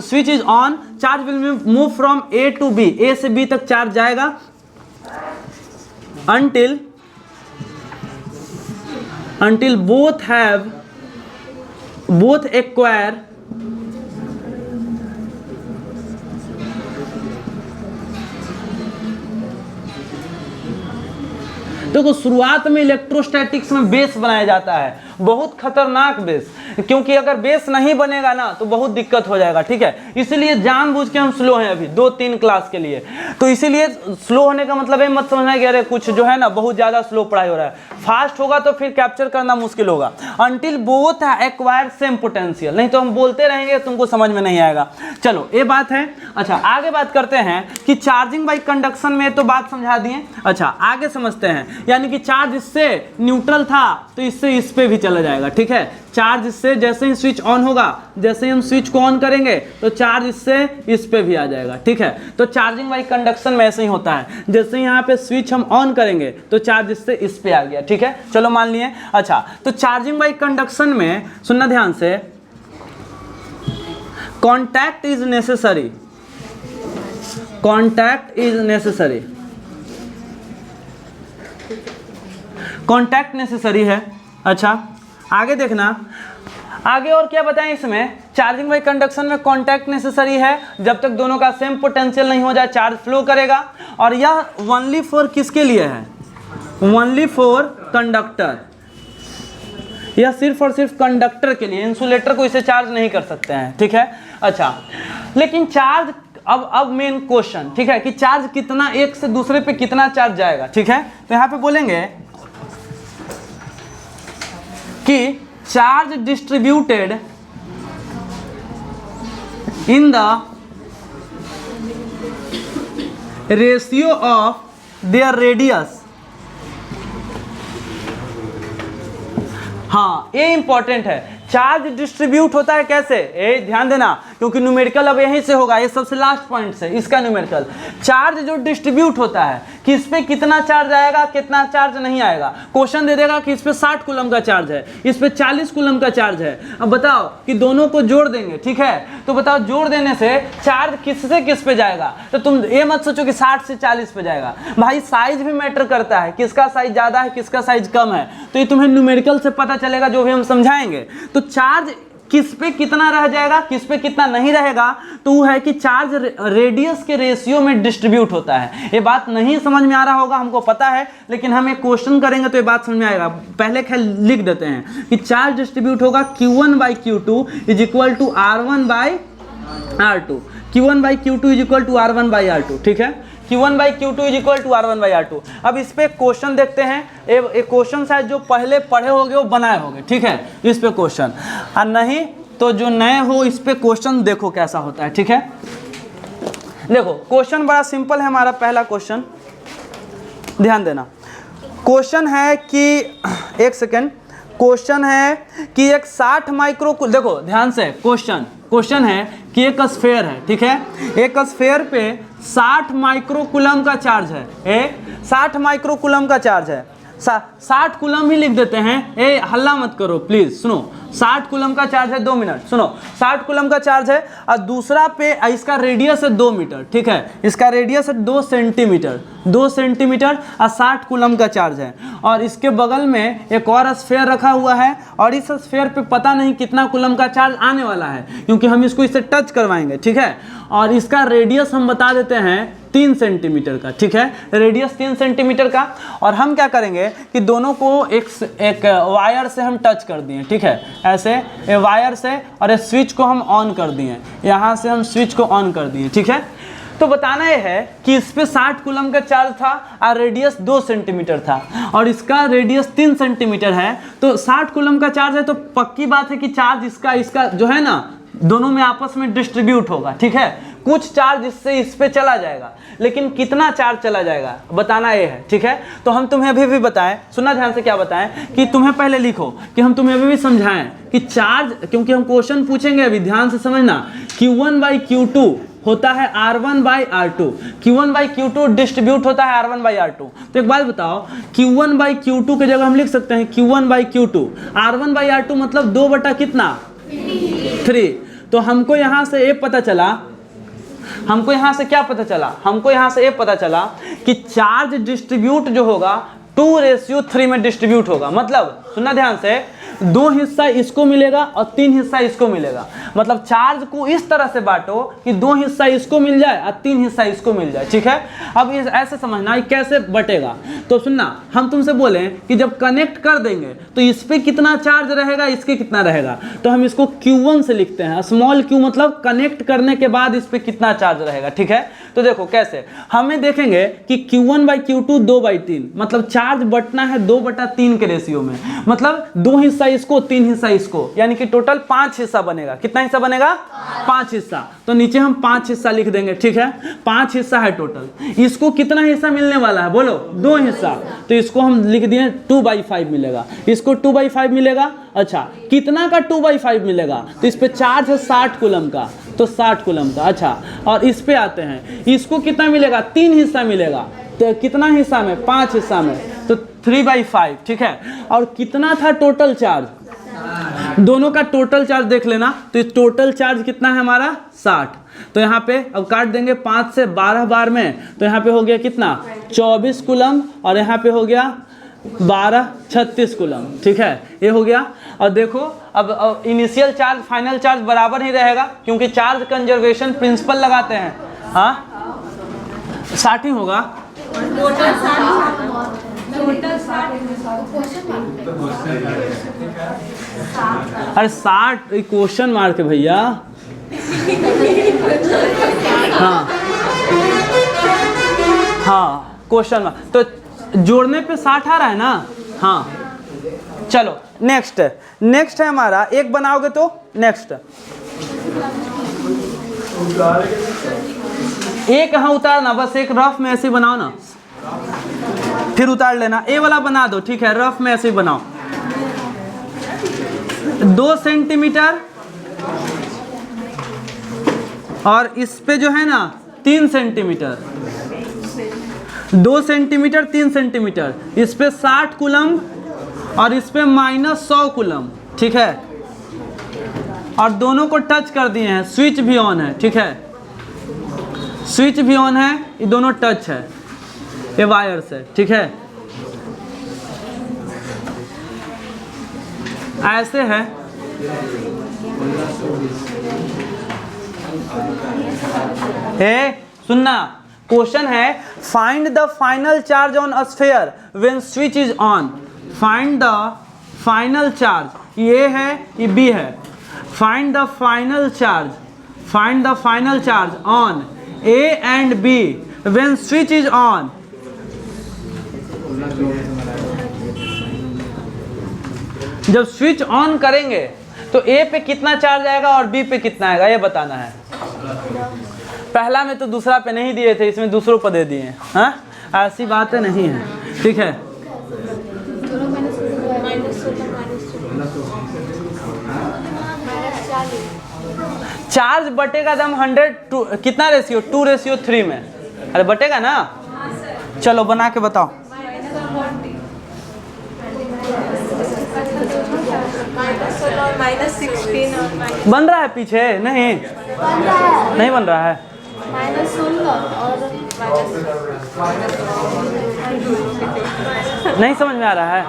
Switch is on, charge will move from A to B, A से बी तक चार्ज जाएगा until both acquire देखो शुरुआत में इलेक्ट्रोस्टैटिक्स में बेस बनाया जाता है, बहुत खतरनाक बेस, क्योंकि अगर बेस नहीं बनेगा ना तो बहुत दिक्कत हो जाएगा, ठीक है। इसीलिए जानबूझ के हम स्लो हैं अभी 2-3 क्लास के लिए। तो इसीलिए स्लो होने का मतलब ये मत समझना कि अरे कुछ जो है ना बहुत ज़्यादा स्लो पढ़ाई हो रहा है, फास्ट होगा तो फिर कैप्चर करना मुश्किल होगा। Until both acquire same potential, नहीं तो हम बोलते रहेंगे तुमको समझ में नहीं आएगा। चलो ये बात है। अच्छा आगे बात करते हैं कि चार्जिंग बाई कंडक्शन में तो बात समझा दिए। अच्छा आगे समझते हैं, यानी कि चार्ज इससे न्यूट्रल था तो इससे इस पे भी चला जाएगा, ठीक है। चार्ज इससे जैसे ही स्विच ऑन होगा, जैसे ही हम स्विच को ऑन करेंगे तो चार्ज इससे इस पे भी आ जाएगा, ठीक है। तो चार्जिंग बाई कंडक्शन में ऐसे ही होता है, जैसे यहाँ पे स्विच हम ऑन करेंगे तो चार्ज इससे इस पे आ गया, ठीक है। चलो मान लिए। अच्छा तो चार्जिंग बाई कंडक्शन में सुनना ध्यान से, contact is necessary, contact is necessary, contact necessary है। अच्छा आगे देखना, आगे और क्या बताएं इसमें, चार्जिंग बाई कंडक्शन में कॉन्टैक्ट नेसेसरी है, जब तक दोनों का सेम पोटेंशियल नहीं हो जाए चार्ज फ्लो करेगा। और यह ओनली फॉर किसके लिए है, ओनली फॉर कंडक्टर, यह सिर्फ और सिर्फ कंडक्टर के लिए, इंसुलेटर को इसे चार्ज नहीं कर सकते हैं, ठीक है। अच्छा लेकिन चार्ज, अब मेन क्वेश्चन, ठीक है, कि चार्ज कितना एक से दूसरे पे कितना चार्ज जाएगा, ठीक है। तो यहाँ पे बोलेंगे कि charge distributed in the ratio of their radius, हाँ ये इंपॉर्टेंट है। चार्ज डिस्ट्रीब्यूट होता है कैसे, ये ध्यान देना, क्योंकि न्यूमेरिकल अब यहीं से होगा, ये सबसे लास्ट पॉइंट से इसका न्यूमेरिकल। चार्ज जो डिस्ट्रीब्यूट होता है कि इस पे कितना चार्ज आएगा कितना चार्ज नहीं आएगा। क्वेश्चन दे देगा कि इस पे 60 कूलम का चार्ज है, इस पे 40 कूलम का चार्ज है। अब बताओ कि दोनों को जोड़ देंगे, ठीक है, तो बताओ जोड़ देने से चार्ज किस से किस पे जाएगा। तो तुम ये मत सोचो कि 60 से 40 पे जाएगा, भाई साइज भी मैटर करता है, किसका साइज ज़्यादा है किसका साइज कम है, तो ये तुम्हें न्यूमेरिकल से पता चलेगा जो भी हम समझाएंगे। तो चार्ज किस पे कितना रह जाएगा किस पे कितना नहीं रहेगा, तो वो है कि चार्ज रेडियस के रेशियो में डिस्ट्रीब्यूट होता है। ये बात नहीं समझ में आ रहा होगा, हमको पता है, लेकिन हम एक क्वेश्चन करेंगे तो ये बात समझ में आएगा। पहले खैर लिख देते हैं कि चार्ज डिस्ट्रीब्यूट होगा Q1/Q2 is equal to R1/R2, Q1/Q2 is equal to R1/R2, ठीक है। Q1/Q2 is equal to R1/R2। अब इस पे क्वेश्चन देखते हैं, एक क्वेश्चन शायद जो पहले पढ़े होगे वो बनाए होंगे, ठीक है, इस पे क्वेश्चन, और नहीं तो जो नए हो इस पे क्वेश्चन देखो कैसा होता है, ठीक है। देखो क्वेश्चन बड़ा सिंपल है हमारा, पहला क्वेश्चन ध्यान देना। क्वेश्चन है कि एक सेकेंड, क्वेश्चन है कि एक 60 माइक्रो, देखो ध्यान से, क्वेश्चन है कि एक स्फेयर है, ठीक है, एक स्फेयर पे 60 माइक्रो कूलम का चार्ज है, 60 माइक्रो कूलम का चार्ज है, 60 कूलम ही लिख देते हैं, ए हल्ला मत करो प्लीज, सुनो। 60 कूलम का चार्ज है, 2 मिनट सुनो, 60 कूलम का चार्ज है, और दूसरा पे इसका रेडियस है 2 मीटर, ठीक है, इसका रेडियस है 2 सेंटीमीटर, 2 सेंटीमीटर और 60 कूलम का चार्ज है। और इसके बगल में एक और स्फेयर रखा हुआ है, और इस स्फेयर पे पता नहीं कितना कूलम का चार्ज आने वाला है, क्योंकि हम इसको इससे टच करवाएंगे, ठीक है। और इसका रेडियस हम बता देते हैं 3 सेंटीमीटर का, ठीक है, रेडियस 3 सेंटीमीटर का। और हम क्या करेंगे कि दोनों को एक वायर से हम टच कर दिए, ठीक है, ऐसे वायर से, और इस स्विच को हम ऑन कर दिए, यहाँ से हम स्विच को ऑन कर दिए, ठीक है। तो बताना यह है कि इस पे 60 कूलम का चार्ज था और रेडियस 2 सेंटीमीटर था, और इसका रेडियस 3 सेंटीमीटर है, तो 60 कूलम का चार्ज है, तो पक्की बात है कि चार्ज इसका जो है ना दोनों में आपस में डिस्ट्रीब्यूट होगा, ठीक है। कुछ चार्ज इससे इस पे चला जाएगा, लेकिन कितना चार्ज चला जाएगा बताना ये है, ठीक है। तो हम तुम्हें अभी भी बताएं, सुनना ध्यान से, क्या बताएं कि तुम्हें पहले लिखो कि हम तुम्हें अभी भी समझाएं कि चार्ज, क्योंकि हम क्वेश्चन पूछेंगे अभी, ध्यान से समझना। Q1/Q2 होता है R1/R2, Q1/Q2 डिस्ट्रीब्यूट होता है R1/R2। तो एक बात बताओ, Q1/Q2 की जगह हम लिख सकते हैं Q1/Q2, R1/R2 मतलब 2 बटा कितना 3। तो हमको यहाँ से ये पता चला, हमको यहाँ से क्या पता चला, हमको यहाँ से ये पता चला कि चार्ज डिस्ट्रीब्यूट जो होगा 2:3 में डिस्ट्रीब्यूट होगा। मतलब सुनना ध्यान से, 2 हिस्सा इसको मिलेगा और 3 हिस्सा इसको मिलेगा। मतलब चार्ज को इस तरह से बांटो कि 2 हिस्सा इसको मिल जाए और 3 हिस्सा इसको मिल जाए, ठीक है। अब ये ऐसे समझना कैसे बटेगा। तो सुनना, हम तुमसे बोले कि जब कनेक्ट कर देंगे तो इस पे कितना चार्ज रहेगा, इसके कितना रहेगा, तो हम इसको Q1 से लिखते हैं। स्मॉल q मतलब कनेक्ट करने के बाद इस पे कितना चार्ज रहेगा, ठीक है। तो देखो कैसे, हमें देखेंगे कि Q1/Q2 2/3, मतलब चार्ज बटना है 2/3 के रेशियो में। मतलब 2 हिस्सा इसको, 3 हिस्सा इसको, यानी कि टोटल 5 हिस्सा बनेगा। कितना हिस्सा बनेगा? 5 हिस्सा। तो नीचे हम 5 हिस्सा लिख देंगे, ठीक है। 5 हिस्सा है टोटल। इसको कितना हिस्सा मिलने वाला है बोलो? 2 हिस्सा। तो इसको हम लिख दिए 2/5 मिलेगा, इसको 2/5 मिलेगा। अच्छा, कितना का 2/5 मिलेगा? तो इस पे चार्ज है 60 कूलम का, तो 60 कूलम का। अच्छा, और इस पे आते हैं, इसको कितना मिलेगा? 3 हिस्सा मिलेगा। तो कितना हिस्सा में? 5 हिस्सा में, तो 3/5, ठीक है। और कितना था टोटल चार्ज? दोनों का टोटल चार्ज देख लेना। तो इस टोटल चार्ज कितना है हमारा? 60। तो यहाँ पे अब काट देंगे 5 से 12 बार में, तो यहाँ पे हो गया कितना? 24 कूलम, और यहाँ पे हो गया 12 36 कूलम, ठीक है। ये हो गया। और देखो अब इनिशियल चार्ज फाइनल चार्ज बराबर ही रहेगा, क्योंकि चार्ज कंजर्वेशन प्रिंसिपल लगाते हैं। हाँ, 60 ही होगा। अरे 60 क्वेश्चन मार्क है भैया। हाँ हाँ, क्वेश्चन मार्क। तो जोड़ने पे 60 आ रहा है ना? हाँ, चलो नेक्स्ट है हमारा, एक बनाओगे तो नेक्स्ट एक कहाँ उतारना, बस एक रफ में ऐसे बनाओ ना, फिर उतार लेना। ए वाला बना दो, ठीक है, रफ में ऐसे ही बनाओ। 2 सेंटीमीटर और इस पे जो है ना 3 सेंटीमीटर, 2 सेंटीमीटर 3 सेंटीमीटर, इस पे 60 कूलम और इस पे -100 कूलम, ठीक है। और दोनों को टच कर दिए हैं, स्विच भी ऑन है, ठीक है, स्विच भी ऑन है, ये दोनों टच है ये वायर से, ठीक है। ऐसे है। सुनना, क्वेश्चन है find the final charge on sphere when switch is on. Find the final charge, ये है ये बी है। Find the final charge, find the final charge on A and B when switch is on। जब switch on करेंगे तो A पे कितना charge आएगा और B पे कितना आएगा, ये बताना है। पहला में तो दूसरा पे नहीं दिए थे, इसमें दूसरों पर दे दिए। हाँ, ऐसी बातें नहीं है, ठीक है। चार्ज बटेगा दम 100 कितना रेशियो? 2:3 में। अरे बटेगा ना? चलो बना के बताओ। बन रहा है पीछे? नहीं नहीं बन रहा है। नहीं समझ में आ रहा है?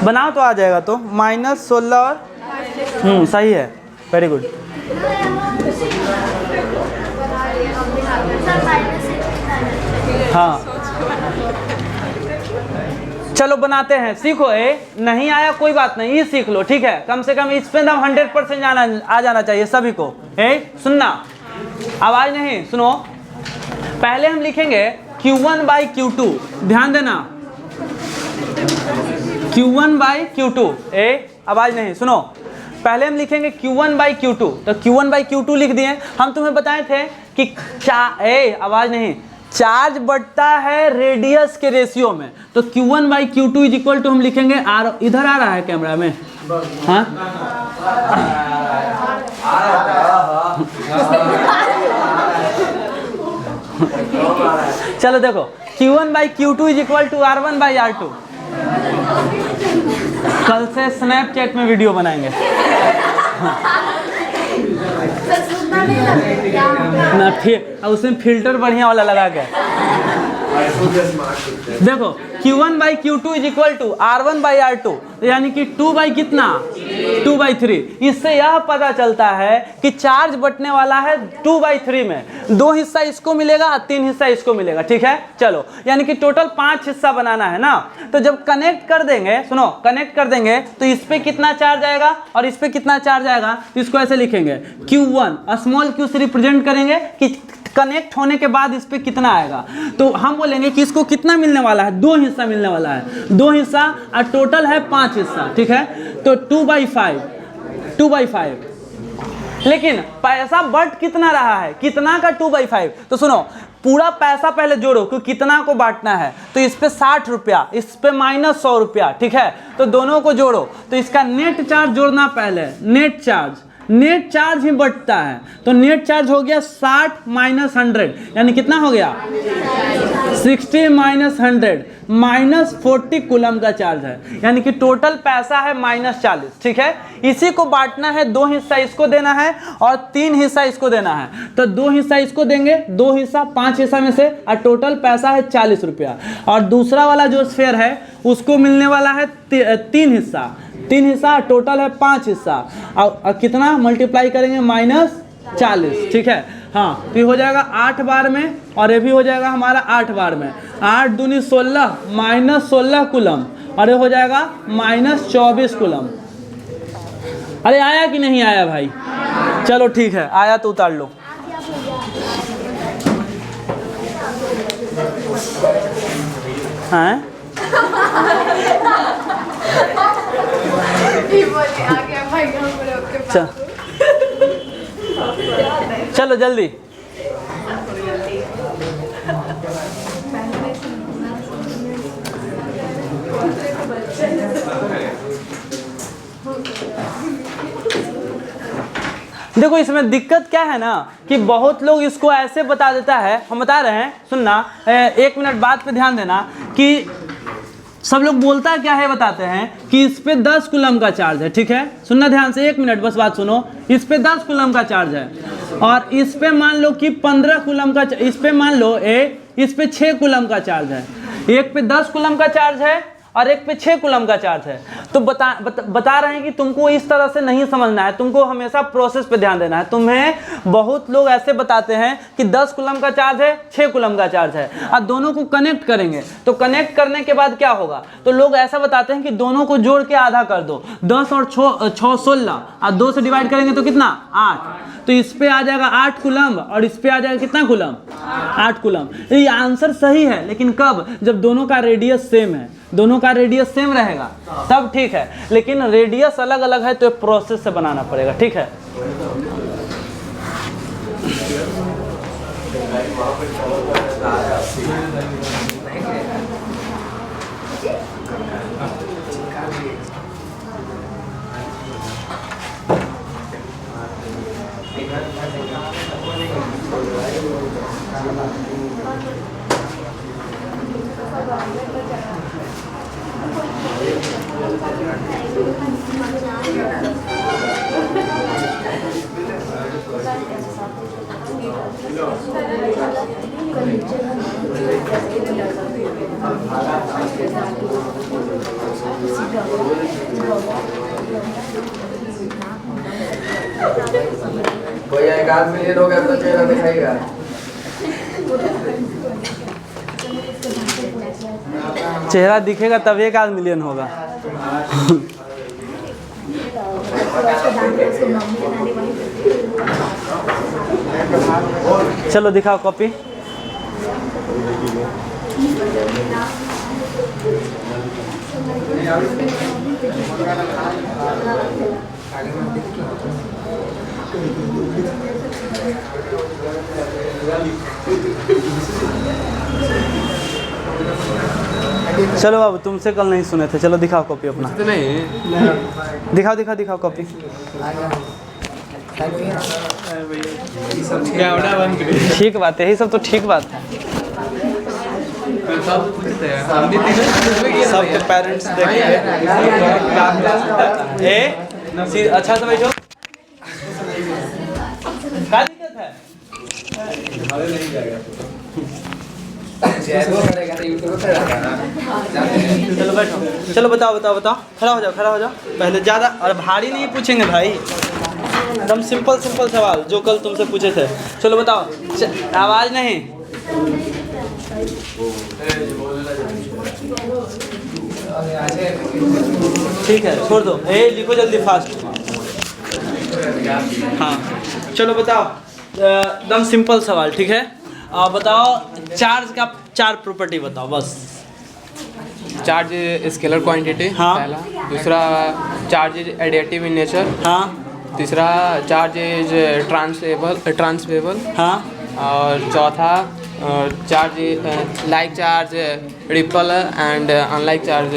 बनाओ तो आ जाएगा। तो -16 और सही है, वेरी गुड। हाँ चलो बनाते हैं, सीखो। नहीं आया कोई बात नहीं, ये सीख लो, ठीक है। कम से कम इस पे ना 100% आ जाना चाहिए सभी को। सुनना, आवाज नहीं, सुनो। पहले हम लिखेंगे Q1/Q2, ध्यान देना, Q1/Q2। आवाज नहीं, सुनो। पहले हम लिखेंगे Q1/Q2, तो Q1/Q2 लिख दिए। हम तुम्हें बताए थे कि आवाज नहीं, चार्ज बढ़ता है रेडियस के रेशियो में, तो Q1/Q2 इज इक्वल टू हम लिखेंगे R। इधर आ रहा है कैमरा में? हाँ चलो देखो, Q1/Q2 is equal to R1/R2। कल से स्नैपचैट में वीडियो बनाएंगे ना, फिर उसमें फिल्टर बढ़िया वाला लगा के। देखो Q1/Q2 is equal to R1/R2, यानी कि 2 कितना 2/3। इससे यह पता चलता है कि चार्ज बटने वाला है 2/3 में, 2 हिस्सा इसको मिलेगा और 3 हिस्सा इसको मिलेगा। ठीक है, चलो यानी कि टोटल 5 हिस्सा बनाना है ना। तो जब कनेक्ट कर देंगे, सुनो, कनेक्ट कर देंगे तो इस पे कितना चार्ज आएगा और इस पे कितना चार्ज आएगा, तो इसको ऐसे लिखेंगे Q1, स्मॉल q से रिप्रेजेंट करेंगे कि कनेक्ट होने के बाद इस पे कितना आएगा। तो हम बोलेंगे कि इसको कितना मिलने वाला है, 2 हिस्सा मिलने वाला है, 2 हिस्सा और टोटल है 5 हिस्सा। ठीक है, तो 2/5। लेकिन पैसा बढ़ कितना रहा है, कितना का 2/5? तो सुनो, पूरा पैसा पहले जोड़ो कि कितना को बांटना है। तो इस पे 60 रुपया, इस पे -100 रुपया। ठीक है, तो दोनों को जोड़ो, तो इसका नेट चार्ज जोड़ना पहले, नेट चार्ज ही बढ़ता है। तो नेट चार्ज हो गया 60 - 100, यानी कितना हो गया 60 - 100 -40 कूलम का चार्ज है, यानी कि टोटल पैसा है -40। ठीक है, इसी को बांटना है, 2 हिस्सा इसको देना है और 3 हिस्सा इसको देना है। तो 2 हिस्सा इसको देंगे, 2 हिस्सा 5 हिस्सा में से, और टोटल पैसा है 40 रुपया। और दूसरा वाला जो स्फेयर है उसको मिलने वाला है 3 हिस्सा, टोटल है 5 हिस्सा। और कितना मल्टीप्लाई करेंगे, -40। ठीक है, हाँ, तो ये हो जाएगा 8 बार में, और ये भी हो जाएगा हमारा 8 बार में। 8 दूनी 16, -16 कूलम, और ये हो जाएगा -24 कूलम। अरे आया कि नहीं आया भाई? चलो ठीक है, आया तो उतार लो। हाँ चलो जल्दी। देखो इसमें दिक्कत क्या है ना, कि बहुत लोग इसको ऐसे बता देता है, हम बता रहे हैं, सुनना, 1 मिनट बात पे ध्यान देना, कि सब लोग बोलता क्या है, बताते हैं कि इस पे 10 कूलम का चार्ज है। ठीक है, सुनना ध्यान से, 1 मिनट बस बात सुनो। इस पे 10 कूलम का चार्ज है, और इस पे मान लो कि 15 कूलम का, इस पे मान लो इस पे 6 कूलम का चार्ज है। एक पे 10 कूलम का चार्ज है और एक पे 6 कूलम का चार्ज है। तो बता रहे हैं कि तुमको इस तरह से नहीं समझना है, तुमको हमेशा प्रोसेस पे ध्यान देना है। तुम्हें बहुत लोग ऐसे बताते हैं कि 10 कूलम का चार्ज है, 6 कूलम का चार्ज है, और दोनों को कनेक्ट करेंगे, तो कनेक्ट करने के बाद क्या होगा, तो लोग ऐसा बताते हैं कि दोनों को जोड़ के आधा कर दो, 10 और 6 16, और 2 से डिवाइड करेंगे तो कितना 8। तो इस पे आ जाएगा 8 कूलम, और इस पे आ जाएगा कितना कूलम, 8 कूलम। ये आंसर सही है, लेकिन कब, जब दोनों का रेडियस सेम है, दोनों का रेडियस सेम रहेगा तब ठीक है, लेकिन रेडियस अलग अलग है तो प्रोसेस से बनाना पड़ेगा। ठीक है, कोई 1 मिलियन हो गया तो चेहरा दिखाएगा। चेहरा दिखेगा तब 1 मिलियन होगा। चलो दिखाओ कॉपी। चलो बाबू, तुमसे कल नहीं सुने थे। चलो दिखाओ कॉपी अपना। तो नहीं दिखाओ दिखाओ दिखाओ कॉपी। ठीक बात है, यही सब तो ठीक बात है। सबके पेरेंट्स देखेंगे। अच्छा से बैठो। क्या दिक्कत है? चलो बैठो। चलो बताओ बताओ बताओ। खड़ा हो जाओ, खड़ा हो जाओ। पहले ज़्यादा और भारी नहीं पूछेंगे भाई, एकदम सिंपल सिंपल सवाल जो कल तुमसे पूछे थे। चलो बताओ। आवाज़ नहीं। ठीक है, छोड़ दो। लिखो जल्दी फास्ट। हाँ चलो बताओ, एकदम सिंपल सवाल, ठीक है। बताओ चार्ज का 4 प्रॉपर्टी बताओ बस। चार्ज स्केलर क्वांटिटी, हाँ। पहला। दूसरा, charge is additive in nature. हाँ तीसरा, चार्ज इज ट्रांसफरेबल। हाँ। और चौथा, charge like charge ripple and unlike charge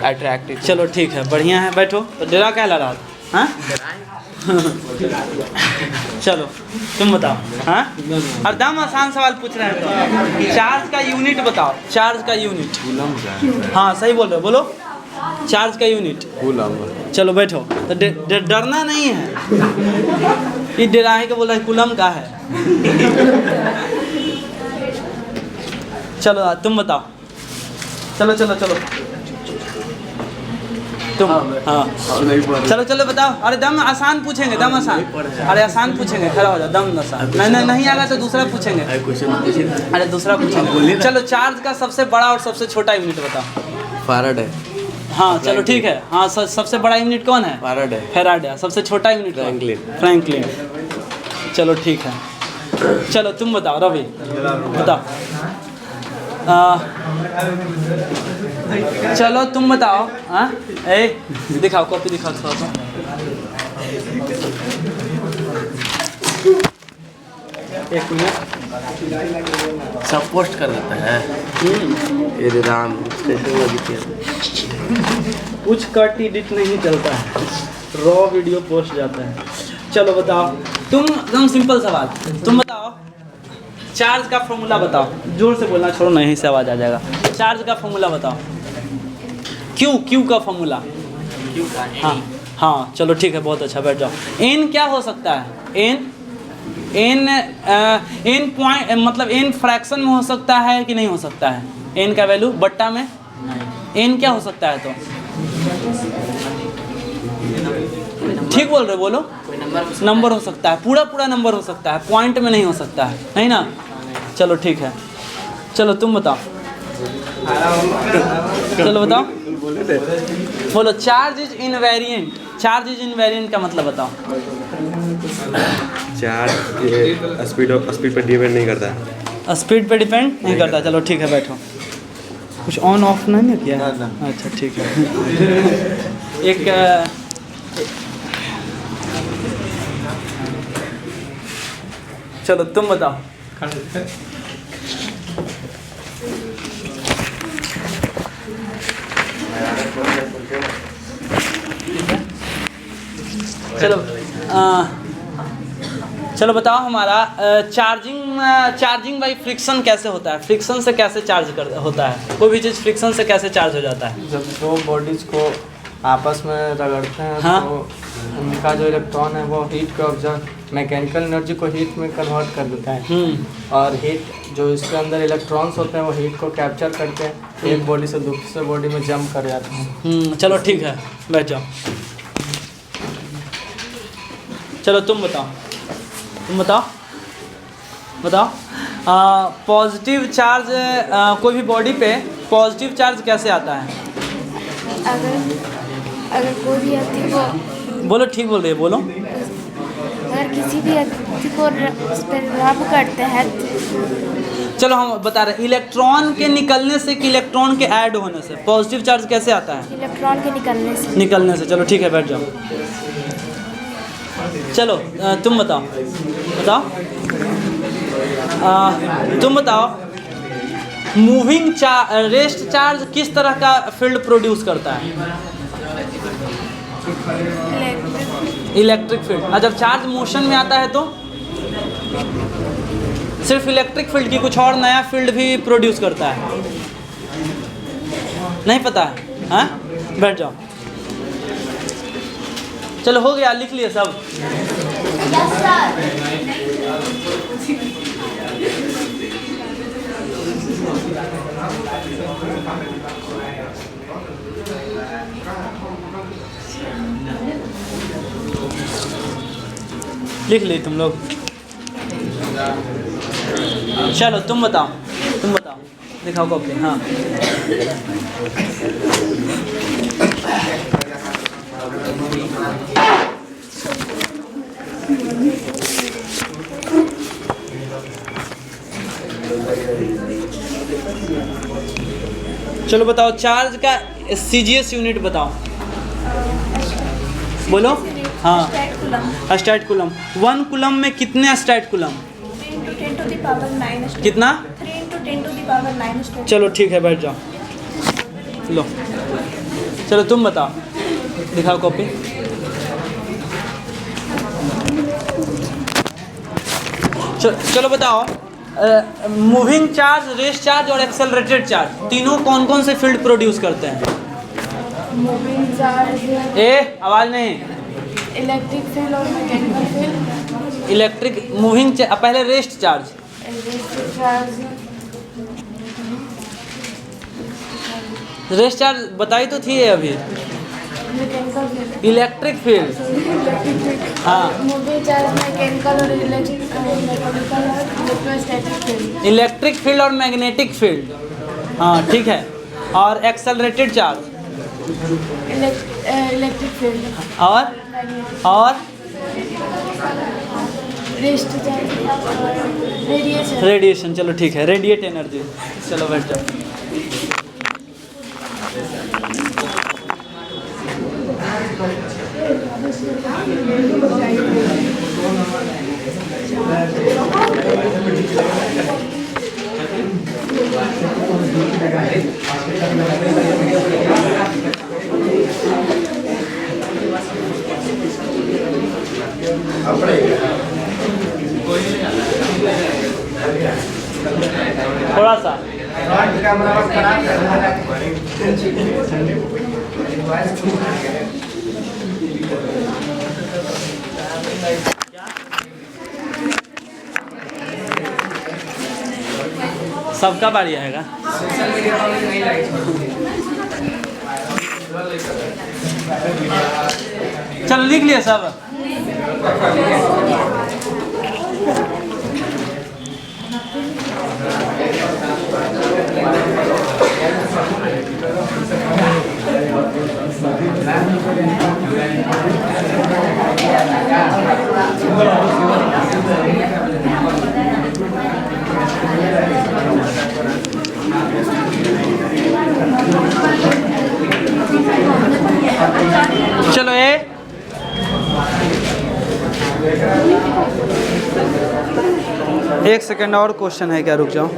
attractive. चलो ठीक है, बढ़िया है। बैठो। तो डरा क्या लगा रहा? हाँ चलो तुम बताओ। हाँ एकदम आसान सवाल पूछ रहे हैं तो। चार्ज का यूनिट बताओ। चार्ज का यूनिट। हाँ सही बोल रहे हो, बोलो। चार्ज का यूनिट कूलम। चलो बैठो। तो डरना नहीं है। ये डराए के बोल रहा है कूलम का है। चलो तुम बताओ। चलो चलो चलो तुम। हाँ चलो चलो बताओ। अरे दम आसान पूछेंगे, दम आसान। अरे आसान पूछेंगे, खड़ा हो जाओ। दम आसान। नहीं आएगा तो दूसरा पूछेंगे। अरे दूसरा पूछेंगे। चलो चार्ज का सबसे बड़ा और सबसे छोटा यूनिट बताओ। फैराडे। हाँ चलो ठीक है। हाँ सबसे बड़ा यूनिट कौन है? फैराडे। फैराडे। सबसे छोटा यूनिट फ्रैंकलिन। चलो ठीक है। चलो तुम बताओ रवि, बताओ। चलो तुम बताओ। हाँ दिखाओ कॉपी, दिखाओ थोड़ा सा। एक मिनट, सब पोस्ट कर देता है। ये राम कुछ कट एडिट नहीं चलता है, रॉ वीडियो पोस्ट जाता है। चलो बताओ तुम, एकदम सिंपल सवाल। तुम बताओ चार्ज का फॉर्मूला बताओ। जोर से बोलना, छोड़ो नहीं से आवाज़ आ जाएगा। चार्ज का फॉर्मूला बताओ। क्यू का फॉर्मूला। हाँ हाँ चलो ठीक है, बहुत अच्छा। बैठ जाओ। एन क्या हो सकता है? एन पॉइंट मतलब एन फ्रैक्शन में हो सकता है कि नहीं हो सकता है? एन का वैल्यू बट्टा में एन क्या हो सकता है? तो ठीक बोल रहे, बोलो। नंबर हो सकता है, पूरा नंबर हो सकता है, पॉइंट में नहीं हो सकता है, नहीं ना? चलो ठीक है। चलो तुम बताओ। चलो बताओ, बोलो। Charge is invariant. Charge is invariant का मतलब बताओ। चार्ज स्पीड पर डिपेंड नहीं करता है। स्पीड पे डिपेंड नहीं करता। चलो ठीक है, बैठो। कुछ ऑन ऑफ नहीं ना किया? अच्छा ठीक है। एक चलो तुम बताओ। चलो चलो बताओ हमारा चार्जिंग बाई फ्रिक्शन कैसे होता है? फ्रिक्शन से कैसे चार्ज होता है? कोई भी चीज़ फ्रिक्शन से कैसे चार्ज हो जाता है? जब दो बॉडीज को आपस में रगड़ते हैं, हाँ? तो उनका जो इलेक्ट्रॉन है वो हीट को ऑब्जर्व, मैकेनिकल एनर्जी को हीट में कन्वर्ट कर देता है। और हीट जो इसके अंदर इलेक्ट्रॉन्स होते हैं वो हीट को कैप्चर करके एक बॉडी से दूसरे बॉडी में जंप कर जाते हैं। चलो ठीक है, बैठ जाओ। चलो तुम बताओ। पॉजिटिव चार्ज कोई भी बॉडी पे पॉजिटिव चार्ज कैसे आता है? अगर कोई भी व्यक्ति को, बोलो, ठीक बोल रही है, बोलो। अगर किसी भी व्यक्ति को उस पर रब करते हैं चलो हम बता रहे हैं, इलेक्ट्रॉन के निकलने से कि इलेक्ट्रॉन के ऐड होने से पॉजिटिव चार्ज कैसे आता है? इलेक्ट्रॉन के निकलने से। चलो ठीक है, बैठ जाओ। चलो तुम बताओ तुम बताओ मूविंग रेस्ट चार्ज किस तरह का फील्ड प्रोड्यूस करता है? Electric field. और जब चार्ज मोशन में आता है तो सिर्फ इलेक्ट्रिक फील्ड की कुछ और नया फील्ड भी प्रोड्यूस करता है? नहीं पता है? हाँ, बैठ जाओ। चलो हो गया, लिख लिए सब? लिख ली तुम लोग? चलो तुम बताओ दिखाओ कॉपी। हाँ चलो बताओ, चार्ज का सीजीएस यूनिट बताओ, बोलो। हाँ, स्टैट कूलम। 1 कूलम में कितने stat coulomb? 3 to the power 9 stat. कितना? 3 to 10 to the power 9 stat. चलो ठीक है, बैठ जाओ। लो चलो तुम बताओ, दिखाओ कॉपी। चलो बताओ, मूविंग चार्ज, रेस्ट चार्ज और एक्सेलरेटेड चार्ज तीनों कौन कौन से फील्ड प्रोड्यूस करते हैं? मूविंग चार्ज, आवाज नहीं। इलेक्ट्रिक फील्ड और मैकेनिकल फील्ड। इलेक्ट्रिक मूविंग पहले रेस्ट चार्ज। रेस्ट चार्ज बताई तो थी अभी। Electric field. हाँ, मूविंग चार्ज, मैकेनिकल और इलेक्ट्रोस्टैटिक फील्ड। इलेक्ट्रिक फील्ड और मैग्नेटिक फील्ड। हाँ ठीक है। और एक्सेलरेटेड चार्ज? इलेक्ट्रिक फील्ड और रेडिएशन। चलो ठीक है, रेडिएट एनर्जी। चलो बैठ जाओ। थोड़ा सा सबका बारी आएगा। चलो लिख लिया सब? चलो एक सेकंड और क्वेश्चन है क्या, रुक जाओ।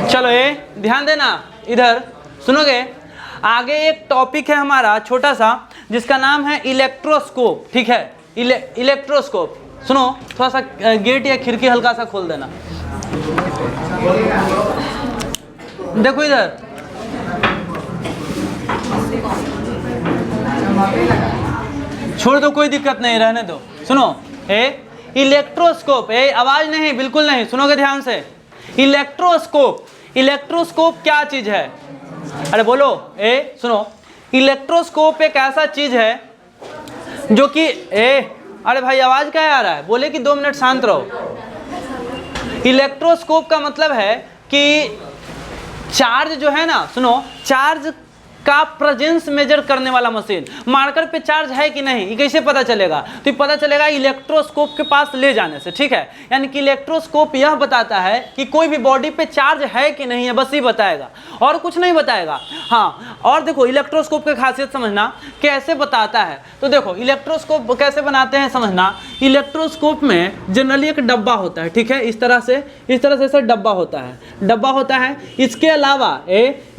चलो ध्यान देना, इधर सुनोगे। आगे एक टॉपिक है हमारा छोटा सा, जिसका नाम है इलेक्ट्रोस्कोप। ठीक है, इलेक्ट्रोस्कोप। सुनो, थोड़ा सा गेट या खिड़की हल्का सा खोल देना। देखो इधर, छोड़ दो, कोई दिक्कत नहीं, रहने दो। सुनो, इलेक्ट्रोस्कोप, आवाज नहीं, बिल्कुल नहीं, सुनोगे ध्यान से। इलेक्ट्रोस्कोप क्या चीज है? अरे बोलो, सुनो, इलेक्ट्रोस्कोप एक ऐसा चीज है जो कि अरे भाई आवाज क्या आ रहा है? बोले कि 2 मिनट शांत रहो। इलेक्ट्रोस्कोप का मतलब है कि चार्ज जो है ना, सुनो, चार्ज का प्रेजेंस मेजर करने वाला मशीन। मार्कर पे चार्ज है कि नहीं ये कैसे पता चलेगा? तो ये पता चलेगा इलेक्ट्रोस्कोप के पास ले जाने से, ठीक है। यानी कि इलेक्ट्रोस्कोप यह बताता है कि कोई भी बॉडी पे चार्ज है कि नहीं है, बस ही बताएगा और कुछ नहीं बताएगा। हाँ, और देखो इलेक्ट्रोस्कोप की खासियत समझना कैसे बताता है। तो देखो इलेक्ट्रोस्कोप कैसे बनाते हैं समझना। इलेक्ट्रोस्कोप में जनरली एक डब्बा होता है, ठीक है, इस तरह से ऐसा डब्बा होता है। इसके अलावा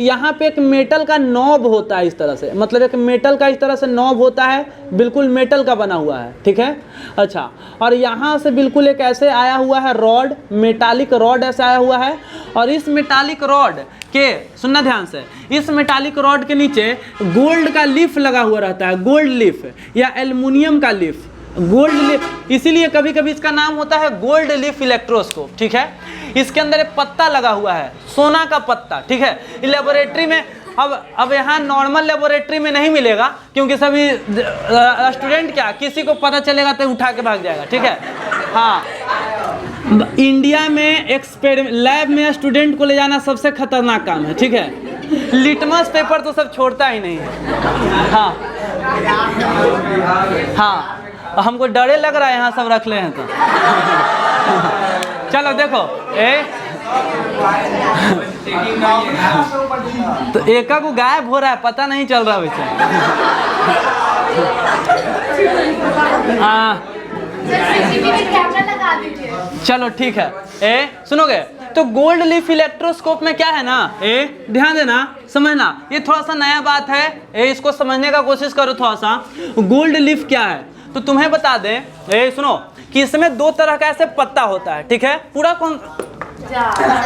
यहाँ पे एक मेटल का नॉब होता है, इस तरह से, मतलब एक मेटल का इस तरह से नॉब होता है, बिल्कुल मेटल का बना हुआ है, ठीक है। अच्छा, और यहाँ से बिल्कुल एक ऐसे आया हुआ है रॉड, मेटालिक रॉड ऐसे आया हुआ है, और इस मेटालिक रॉड के, सुनना ध्यान से, इस मेटालिक रॉड के नीचे गोल्ड का लीफ लगा हुआ रहता है, गोल्ड लीफ या एल्युमिनियम का लीफ, गोल्ड लीफ, इसीलिए कभी कभी इसका नाम होता है गोल्ड लीफ इलेक्ट्रोस्कोप, ठीक है। इसके अंदर एक पत्ता लगा हुआ है, सोना का पत्ता, ठीक है। लेबोरेटरी में अब यहाँ नॉर्मल लेबोरेटरी में नहीं मिलेगा, क्योंकि सभी स्टूडेंट क्या, किसी को पता चलेगा तो उठा के भाग जाएगा, ठीक है। हाँ, इंडिया में लैब में स्टूडेंट को ले जाना सबसे खतरनाक काम है, ठीक है। लिटमस पेपर तो सब छोड़ता ही नहीं है। हाँ, हमको डरे लग रहा है यहाँ सब रख ले हैं तो। चलो देखो तो एक को गायब हो रहा है, पता नहीं चल रहा वैसे। कैमरा लगा दीजिए। चलो ठीक है। सुनोगे तो गोल्ड लीफ इलेक्ट्रोस्कोप में क्या है ना, ध्यान देना, समझना, ये थोड़ा सा नया बात है, इसको समझने का कोशिश करो थोड़ा सा। गोल्ड लीफ क्या है तो तुम्हें बता दें, सुनो कि इसमें दो तरह का ऐसे पत्ता होता है, ठीक है।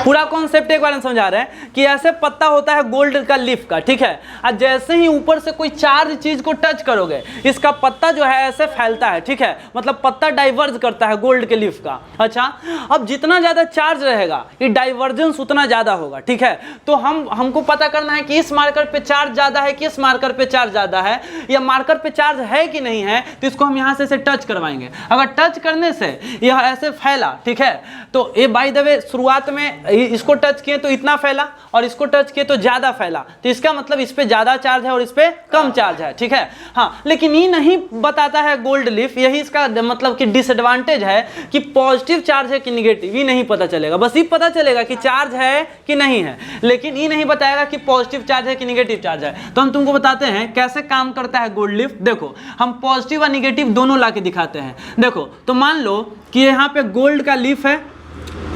पूरा कॉन्सेप्ट एक बार हम समझा रहे हैं कि ऐसे पत्ता होता है गोल्ड का लीफ का, ठीक है। और जैसे ही ऊपर से कोई चार्ज चीज को टच करोगे, इसका पत्ता जो है ऐसे फैलता है, ठीक है, मतलब पत्ता डाइवर्ज करता है गोल्ड के लीफ का। अच्छा, अब जितना ज्यादा चार्ज रहेगा ये डाइवर्जेंस उतना ज्यादा होगा, ठीक है। तो हमको पता करना है कि इस मार्कर पे चार्ज ज्यादा है कि इस मार्कर पे चार्ज ज्यादा है, या मार्कर पे चार्ज है कि नहीं है, तो इसको हम यहाँ से ऐसे टच करवाएंगे। अगर टच करने से यह ऐसे फैला, ठीक है, तो ये बाय द वे शुरुआत में इसको टच किए तो इतना फैला और इसको टच किए तो ज्यादा फैला, तो इसका मतलब इस पे ज्यादा चार्ज है और इस पे कम चार्ज है, ठीक है। हाँ, लेकिन ये नहीं बताता है गोल्ड लीफ, यही इसका मतलब कि डिसएडवांटेज है कि पॉजिटिव चार्ज है कि निगेटिव, ये नहीं पता चलेगा। बस ये पता चलेगा कि चार्ज है कि नहीं है, लेकिन ये नहीं बताएगा कि पॉजिटिव चार्ज है कि निगेटिव चार्ज है। तो हम तुमको बताते हैं कैसे काम करता है गोल्ड लीफ। देखो, हम पॉजिटिव और निगेटिव दोनों ला के दिखाते हैं। देखो, तो मान लो कि यहाँ पे गोल्ड का लीफ है,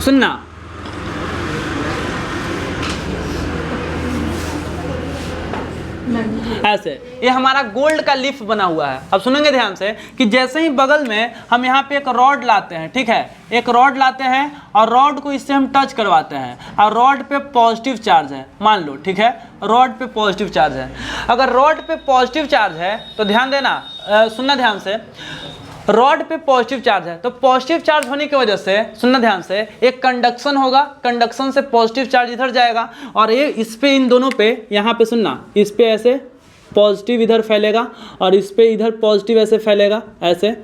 सुनना, ऐसे ये हमारा गोल्ड का लीफ बना हुआ है। अब सुनेंगे ध्यान से कि जैसे ही बगल में हम यहाँ पे एक रॉड लाते हैं, ठीक है, एक रॉड लाते हैं और रॉड को इससे हम टच करवाते हैं और रॉड पे पॉजिटिव चार्ज है, मान लो, ठीक है, रॉड पे पॉजिटिव चार्ज है। अगर रॉड पे पॉजिटिव चार्ज है तो ध्यान देना, सुनना ध्यान से, रॉड पे पॉजिटिव चार्ज है तो पॉजिटिव चार्ज होने की वजह से, सुनना ध्यान से, एक कंडक्शन होगा, कंडक्शन से पॉजिटिव चार्ज इधर जाएगा और ये इस पे, इन दोनों पे, यहाँ पे सुनना, इस पे ऐसे पॉजिटिव इधर फैलेगा और इस पे इधर पॉजिटिव ऐसे फैलेगा, ऐसे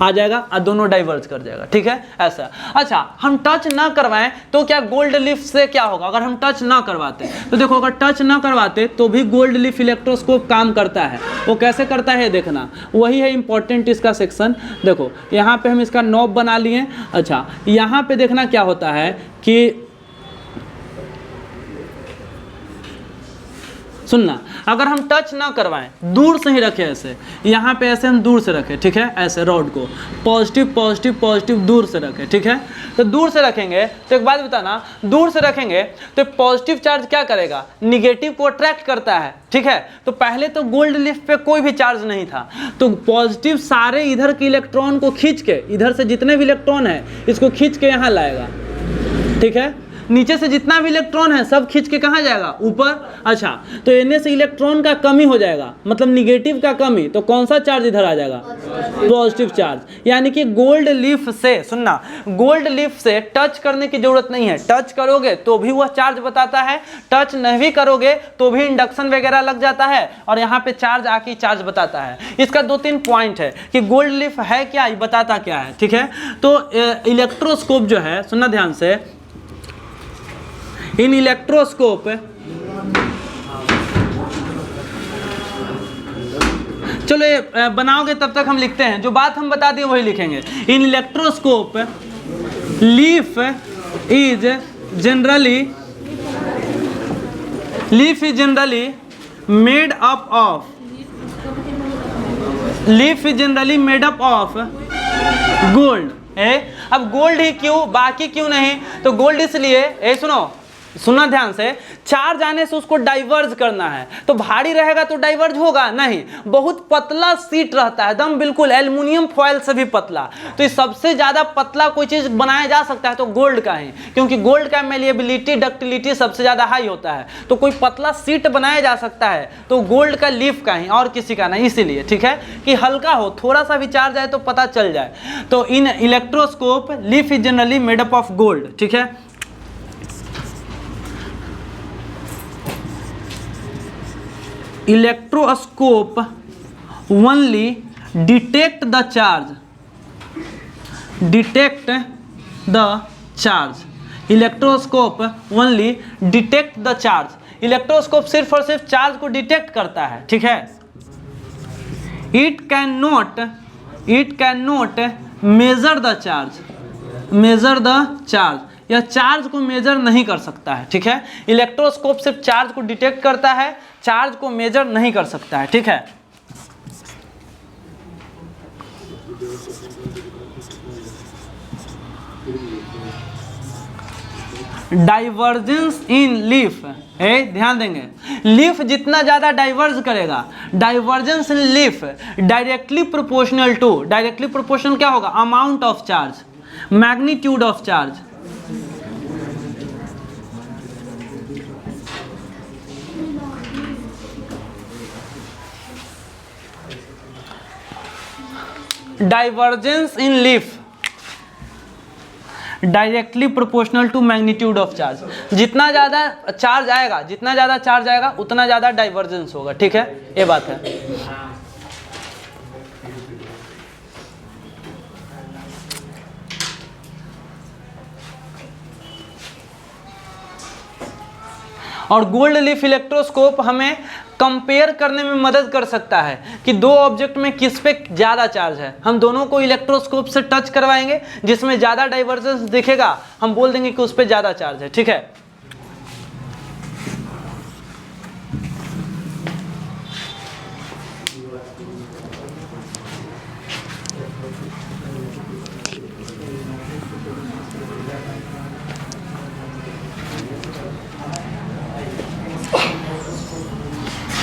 आ जाएगा और दोनों डाइवर्ज कर जाएगा, ठीक है, ऐसा। अच्छा, हम टच ना करवाएं तो क्या गोल्ड लीफ से क्या होगा? अगर हम टच ना करवाते तो देखो, अगर टच ना करवाते तो भी गोल्ड लीफ इलेक्ट्रोस्कोप काम करता है। वो कैसे करता है देखना, वही है इंपॉर्टेंट इसका सेक्शन। देखो, यहाँ पे हम इसका नॉब बना लिए। अच्छा, यहाँ पे देखना क्या होता है कि, सुनना, अगर हम टच ना करवाएं, दूर से ही रखें, ऐसे यहाँ पे ऐसे हम दूर से रखें, ठीक है, ऐसे रॉड को पॉजिटिव पॉजिटिव पॉजिटिव दूर से रखें, ठीक है। तो दूर से रखेंगे तो एक बात बताना, दूर से रखेंगे तो पॉजिटिव चार्ज क्या करेगा, निगेटिव को अट्रैक्ट करता है, ठीक है। तो पहले तो गोल्ड लीफ पे कोई भी चार्ज नहीं था, तो पॉजिटिव सारे इधर के इलेक्ट्रॉन को खींच के, इधर से जितने भी इलेक्ट्रॉन है इसको खींच के यहाँ लाएगा, ठीक है। नीचे से जितना भी इलेक्ट्रॉन है सब खींच के कहाँ जाएगा, ऊपर। अच्छा, तो इनमें से इलेक्ट्रॉन का कमी हो जाएगा, मतलब निगेटिव का कमी, तो कौन सा चार्ज इधर आ जाएगा, पॉजिटिव चार्ज। यानी कि गोल्ड लीफ से, सुनना, गोल्ड लीफ से टच करने की जरूरत नहीं है, टच करोगे तो भी वह चार्ज बताता है, टच नहीं भी करोगे तो भी इंडक्शन वगैरह लग जाता है और यहाँ पे चार्ज आके चार्ज बताता है। इसका 2-3 पॉइंट है कि गोल्ड लीफ है क्या, ये बताता क्या है, ठीक है। तो इलेक्ट्रोस्कोप जो है, सुनना ध्यान से, इन इलेक्ट्रोस्कोप चलो ये बनाओगे तब तक हम लिखते हैं, जो बात हम बता दिए वही लिखेंगे। In electroscope leaf is generally made up of gold. अब गोल्ड ही क्यों, बाकी क्यों नहीं? तो गोल्ड इसलिए, सुना ध्यान से, चार्ज आने से उसको डाइवर्ज करना है, तो भारी रहेगा तो डाइवर्ज होगा नहीं, बहुत पतला सीट रहता है, एकदम बिल्कुल एल्युमिनियम फॉयल से भी पतला। तो इस सबसे ज्यादा पतला कोई चीज बनाया जा सकता है तो गोल्ड का ही, क्योंकि गोल्ड का मेलिएबिलिटी, डक्टिलिटी सबसे ज्यादा हाई होता है। तो कोई पतला सीट बनाया जा सकता है तो गोल्ड का, लीफ का ही, और किसी का नहीं। इसीलिए ठीक है कि हल्का हो, थोड़ा सा भी चार्ज आए तो पता चल जाए। तो in electroscope leaf is generally made up of gold. ठीक है, electroscope only detect the charge. Electroscope only detect the charge. Electroscope सिर्फ और सिर्फ चार्ज को डिटेक्ट करता है। ठीक है, it can not measure the charge. यह चार्ज को मेजर नहीं कर सकता है। ठीक है, इलेक्ट्रोस्कोप सिर्फ चार्ज को डिटेक्ट करता है, चार्ज को मेजर नहीं कर सकता है। ठीक है, डाइवर्जेंस इन लीफ, ध्यान देंगे, लीफ जितना ज्यादा डाइवर्ज करेगा, divergence in leaf directly proportional to, directly proportional क्या होगा? Amount of charge, magnitude of charge. Divergence in leaf directly proportional to magnitude of charge. जितना ज़्यादा चार्ज आएगा उतना ज़्यादा डाइवर्जेंस होगा। ठीक है, ये बात है। और गोल्ड लीफ इलेक्ट्रोस्कोप हमें कंपेयर करने में मदद कर सकता है कि दो ऑब्जेक्ट में किस पे ज़्यादा चार्ज है। हम दोनों को इलेक्ट्रोस्कोप से टच करवाएंगे, जिसमें ज़्यादा डाइवर्जेंस दिखेगा हम बोल देंगे कि उस पे ज़्यादा चार्ज है। ठीक है,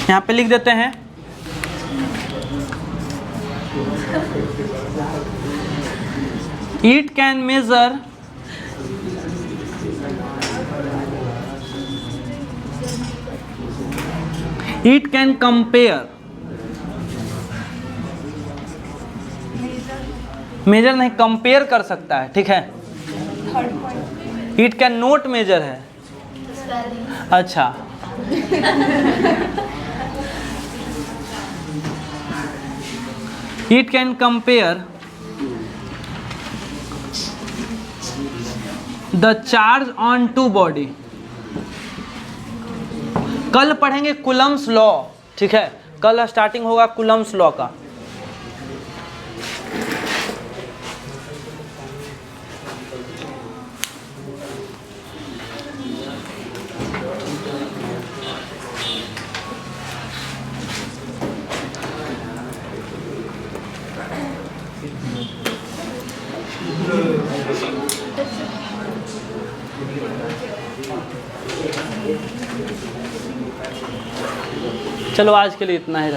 यहाँ पे लिख देते हैं it can measure it can compare, measure नहीं कंपेयर कर सकता है। ठीक है, इट कैन नोट मेजर है। अच्छा, it can compare the charge on two body। कल पढ़ेंगे कूलम्स लॉ। ठीक है, कल स्टार्टिंग होगा कूलम्स लॉ का। चलो आज के लिए इतना ही।